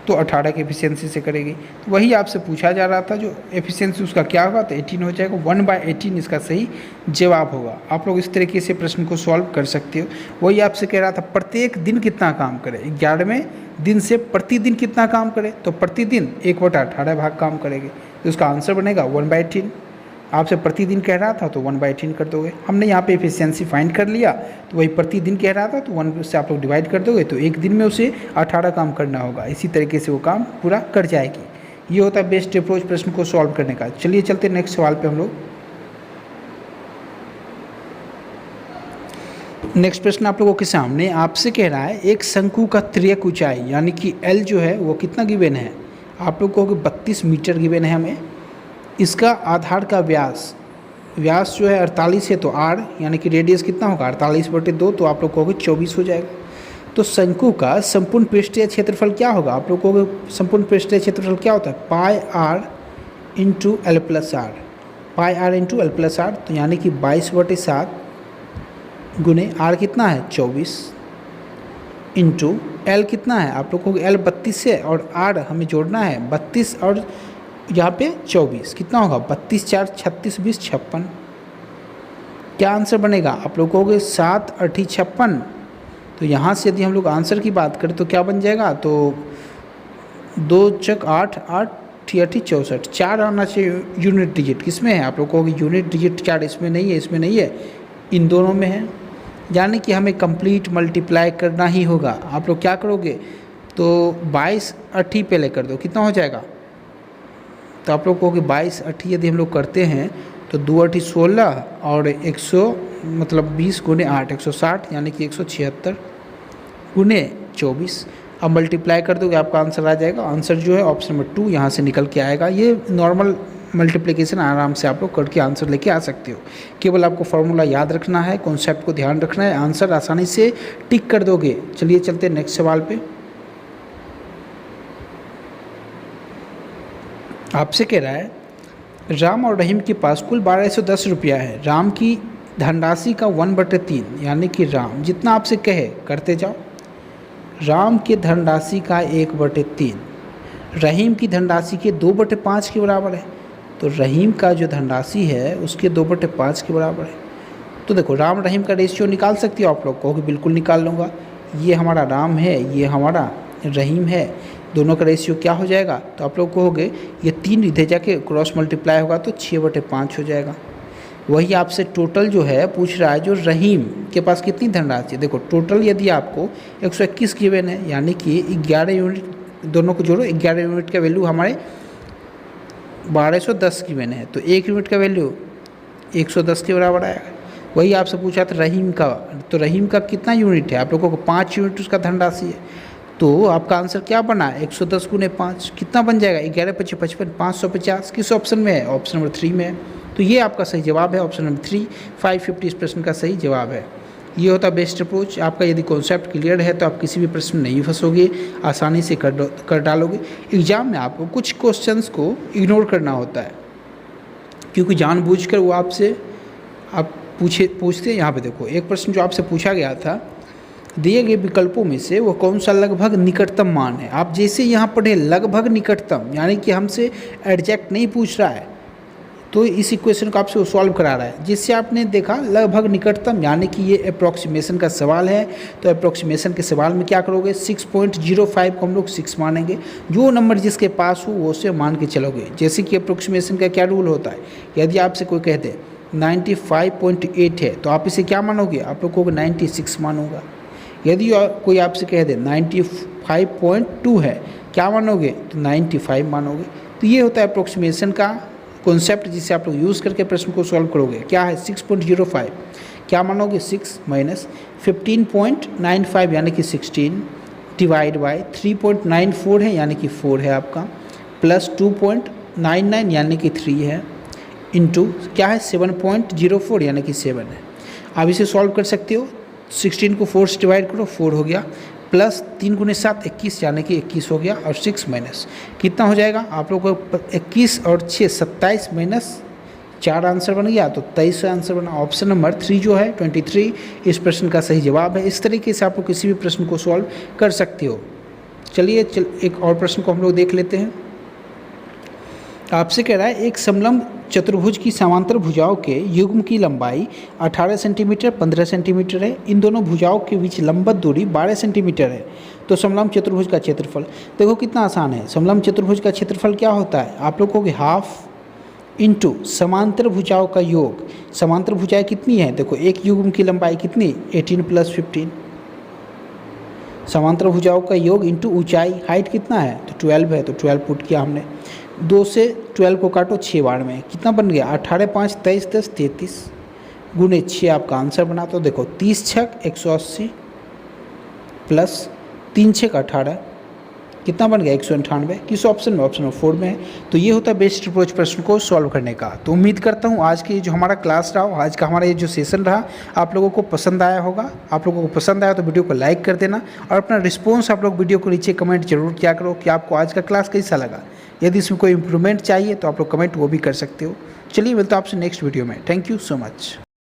तो 18 की एफिशिएंसी से करेगी। तो वही आपसे पूछा जा रहा था, जो एफिशिएंसी उसका क्या होगा, तो 18 हो जाएगा। 1/18 इसका सही जवाब होगा। आप लोग इस तरीके से प्रश्न को सॉल्व कर सकते हो। वही आपसे कह रहा था प्रत्येक दिन कितना काम करे, 11वें दिन से प्रतिदिन कितना काम करे, तो प्रतिदिन 1/18 भाग काम करेगी, तो उसका आंसर बनेगा 1/18। आपसे प्रतिदिन कह रहा था तो 1/18 कर दोगे। हमने यहाँ पे एफिशिएंसी फाइंड कर लिया, तो वही प्रतिदिन कह रहा था तो 1 से आप लोग डिवाइड कर दोगे, तो एक दिन में उसे 18 काम करना होगा। इसी तरीके से वो काम पूरा कर जाएगी। ये होता है बेस्ट अप्रोच प्रश्न को सॉल्व करने का। चलिए चलते नेक्स्ट सवाल पे हम लोग। नेक्स्ट प्रश्न आप लोगों के सामने आपसे कह रहा है एक शंकु का तिर्यक ऊंचाई यानी कि L जो है वो कितना गिवन है, आप लोग कहोगे 32 मीटर गिवन है हमें। इसका आधार का व्यास जो है 48 है, तो R यानी कि रेडियस कितना होगा 48/2, तो आप लोग कहोगे 24 हो जाएगा। तो शंकु का संपूर्ण पृष्ठीय क्षेत्रफल क्या होगा, आप लोग कहोगे संपूर्ण पृष्ठीय क्षेत्रफल क्या होता है, πr × L+r, πr × L+r, तो यानी कि 22/7 गुने R कितना है 24 इंटू L कितना है, आप लोग कहोगे L 32 है और R हमें जोड़ना है 32 और यहाँ पे 24, कितना होगा 32 × 4 = 36, 20 = 56। क्या आंसर बनेगा, आप लोग कहोगे 7 × 8 = 56। तो यहाँ से यदि हम लोग आंसर की बात करें तो क्या बन जाएगा, तो 2 × 8 = 8, 8 = 64। 4 आना चाहिए यूनिट डिजिट, किसमें है, आप लोग कहोगे यूनिट डिजिट 4 इसमें नहीं है, इसमें नहीं है, इन दोनों में है, यानी कि हमें कंप्लीट मल्टीप्लाई करना ही होगा। आप लोग क्या करोगे, तो 22 8 पहले कर दो, कितना हो जाएगा तो आप लोग को 22 यदि हम लोग करते हैं तो 2 16 और 100 मतलब 20 गुने 8 160 यानी कि 176 गुने 24। अब मल्टीप्लाई कर दोगे आपका आंसर आ जाएगा। आंसर जो है ऑप्शन नंबर 2 यहाँ से निकल के आएगा। ये नॉर्मल मल्टीप्लिकेशन आराम से आप लोग करके आंसर लेके आ सकते हो। केवल आपको फॉर्मूला याद रखना है, कॉन्सेप्ट को ध्यान रखना है, आंसर आसानी से टिक कर दोगे। चलिए चलते हैं नेक्स्ट सवाल पे। आपसे कह रहा है राम और रहीम के पास कुल 1210 रुपया है। राम की धनराशि का 1/3 यानी कि राम जितना आपसे कहे करते जाओ। राम के धनराशि का 1/3 रहीम की धनराशि के 2/5 के बराबर है। तो रहीम का जो धनराशि है उसके 2/5 के बराबर है। तो देखो राम रहीम का रेशियो निकाल सकती हो आप लोग, कहोगे बिल्कुल निकाल लूँगा। ये हमारा राम है, ये हमारा रहीम है, दोनों का रेशियो क्या हो जाएगा? तो आप लोग कहोगे ये 3 इधर जाके क्रॉस मल्टीप्लाई होगा तो 6/5 हो जाएगा। वही आपसे टोटल जो है पूछ रहा है, जो रहीम के पास कितनी धनराशि है। देखो टोटल यदि आपको 121 गिवन है यानी कि 11 यूनिट, दोनों को जोड़ो, 11 यूनिट का वैल्यू हमारे 1210 गिवन है, तो 1 यूनिट का वैल्यू 110 के बराबर आएगा। वही आपसे पूछा था रहीम का, तो रहीम का कितना यूनिट है? आप लोगों को 5 यूनिट उसका धनराशि है। तो आपका आंसर क्या बना? 110 गुने 5 कितना बन जाएगा? 11 × 5 = 55, 550। किस ऑप्शन में है? ऑप्शन नंबर 3 में है। तो ये आपका सही जवाब है, ऑप्शन नंबर 3, 550 इस प्रश्न का सही जवाब है। ये होता है बेस्ट अप्रोच। आपका यदि कॉन्सेप्ट क्लियर है तो आप किसी भी प्रश्न में नहीं फंसोगे, आसानी से कर डालोगे। एग्जाम में आपको कुछ क्वेश्चंस को इग्नोर करना होता है क्योंकि जानबूझकर वो आपसे आप पूछते हैं। यहाँ पे देखो एक प्रश्न जो आपसे पूछा गया था, दिए गए विकल्पों में से वो कौन सा लगभग निकटतम मान है। आप जैसे यहाँ पढ़े लगभग निकटतम यानी कि हमसे एग्जैक्ट नहीं पूछ रहा है, तो इस इक्वेशन को आपसे सॉल्व करा रहा है। जिससे आपने देखा लगभग निकटतम यानी कि ये अप्रॉक्सीमेशन का सवाल है, तो अप्रॉक्सीमेशन के सवाल में क्या करोगे? 6.05 को हम लोग 6 मानेंगे। जो नंबर जिसके पास हो वो उसे मान के चलोगे। जैसे कि अप्रॉक्सीमेशन का क्या रूल होता है, यदि आपसे कोई कह दे 95.8 है तो आप इसे क्या मानोगे? आप लोग को 96 मानोगा। यदि कोई आपसे कह दे 95.2 है, क्या मानोगे? तो 95 मानोगे। तो ये होता है अप्रोक्सीमेशन का कॉन्सेप्ट जिसे आप लोग यूज़ करके प्रश्न को सॉल्व करोगे। क्या है? 6.05 क्या मानोगे? 6 माइनस 15.95 यानी कि 16 डिवाइड बाय 3.94 है यानी कि 4 है आपका, प्लस 2.99 यानी कि 3 है, इंटू क्या है? 7.04 यानी कि 7 है। आप इसे सॉल्व कर सकते हो। 16 को 4 से डिवाइड करो, 4 हो गया, प्लस 3 गुने 7 21 यानी कि 21 हो गया, और 6 माइनस कितना हो जाएगा? आप लोग को 21 और 6 27 माइनस 4 आंसर बन गया, तो 23 आंसर बना। ऑप्शन नंबर 3 जो है 23 इस प्रश्न का सही जवाब है। इस तरीके से आप लोग किसी भी प्रश्न को सॉल्व कर सकते हो। चलिए एक और प्रश्न को हम लोग देख लेते हैं। आपसे कह रहा है एक समलंब चतुर्भुज की समांतर भुजाओं के युग्म की लंबाई 18 सेंटीमीटर 15 सेंटीमीटर है। इन दोनों भुजाओं के बीच लंबवत दूरी 12 सेंटीमीटर है। तो समलंब चतुर्भुज का क्षेत्रफल। देखो कितना आसान है। समलंब चतुर्भुज का क्षेत्रफल क्या होता है? आप लोगों के हाफ इंटू समांतर भुजाओं का योग। समांतर भुजाएं कितनी है? देखो एक युग्म की लंबाई कितनी? 18 + 15। समांतर भुजाओं का योग इंटू ऊंचाई, हाइट कितना है? तो 12 है, तो 12 पुट किया हमने। 2 से 12 को काटो 6 बार में, कितना बन गया? 18 × 5 = 23 10 33 गुने 6 आपका आंसर बना। तो देखो 30 × 6 = 180 प्लस 3 × 6 = 18 कितना बन गया? 198। किस ऑप्शन में? ऑप्शन नंबर 4 में है। तो ये होता है बेस्ट अप्रोच प्रश्न को सॉल्व करने का। तो उम्मीद करता हूँ आज के जो हमारा क्लास रहा, आज का हमारा ये जो सेशन रहा, आप लोगों को पसंद आया होगा। आप लोगों को पसंद आया तो वीडियो को लाइक कर देना, और अपना रिस्पॉन्स आप लोग वीडियो को नीचे कमेंट जरूर किया करो कि आपको आज का क्लास कैसा लगा। यदि इसमें कोई इंप्रूवमेंट चाहिए तो आप लोग कमेंट वो भी कर सकते हो। चलिए मिलता हूँ आपसे नेक्स्ट वीडियो में। Thank you so much.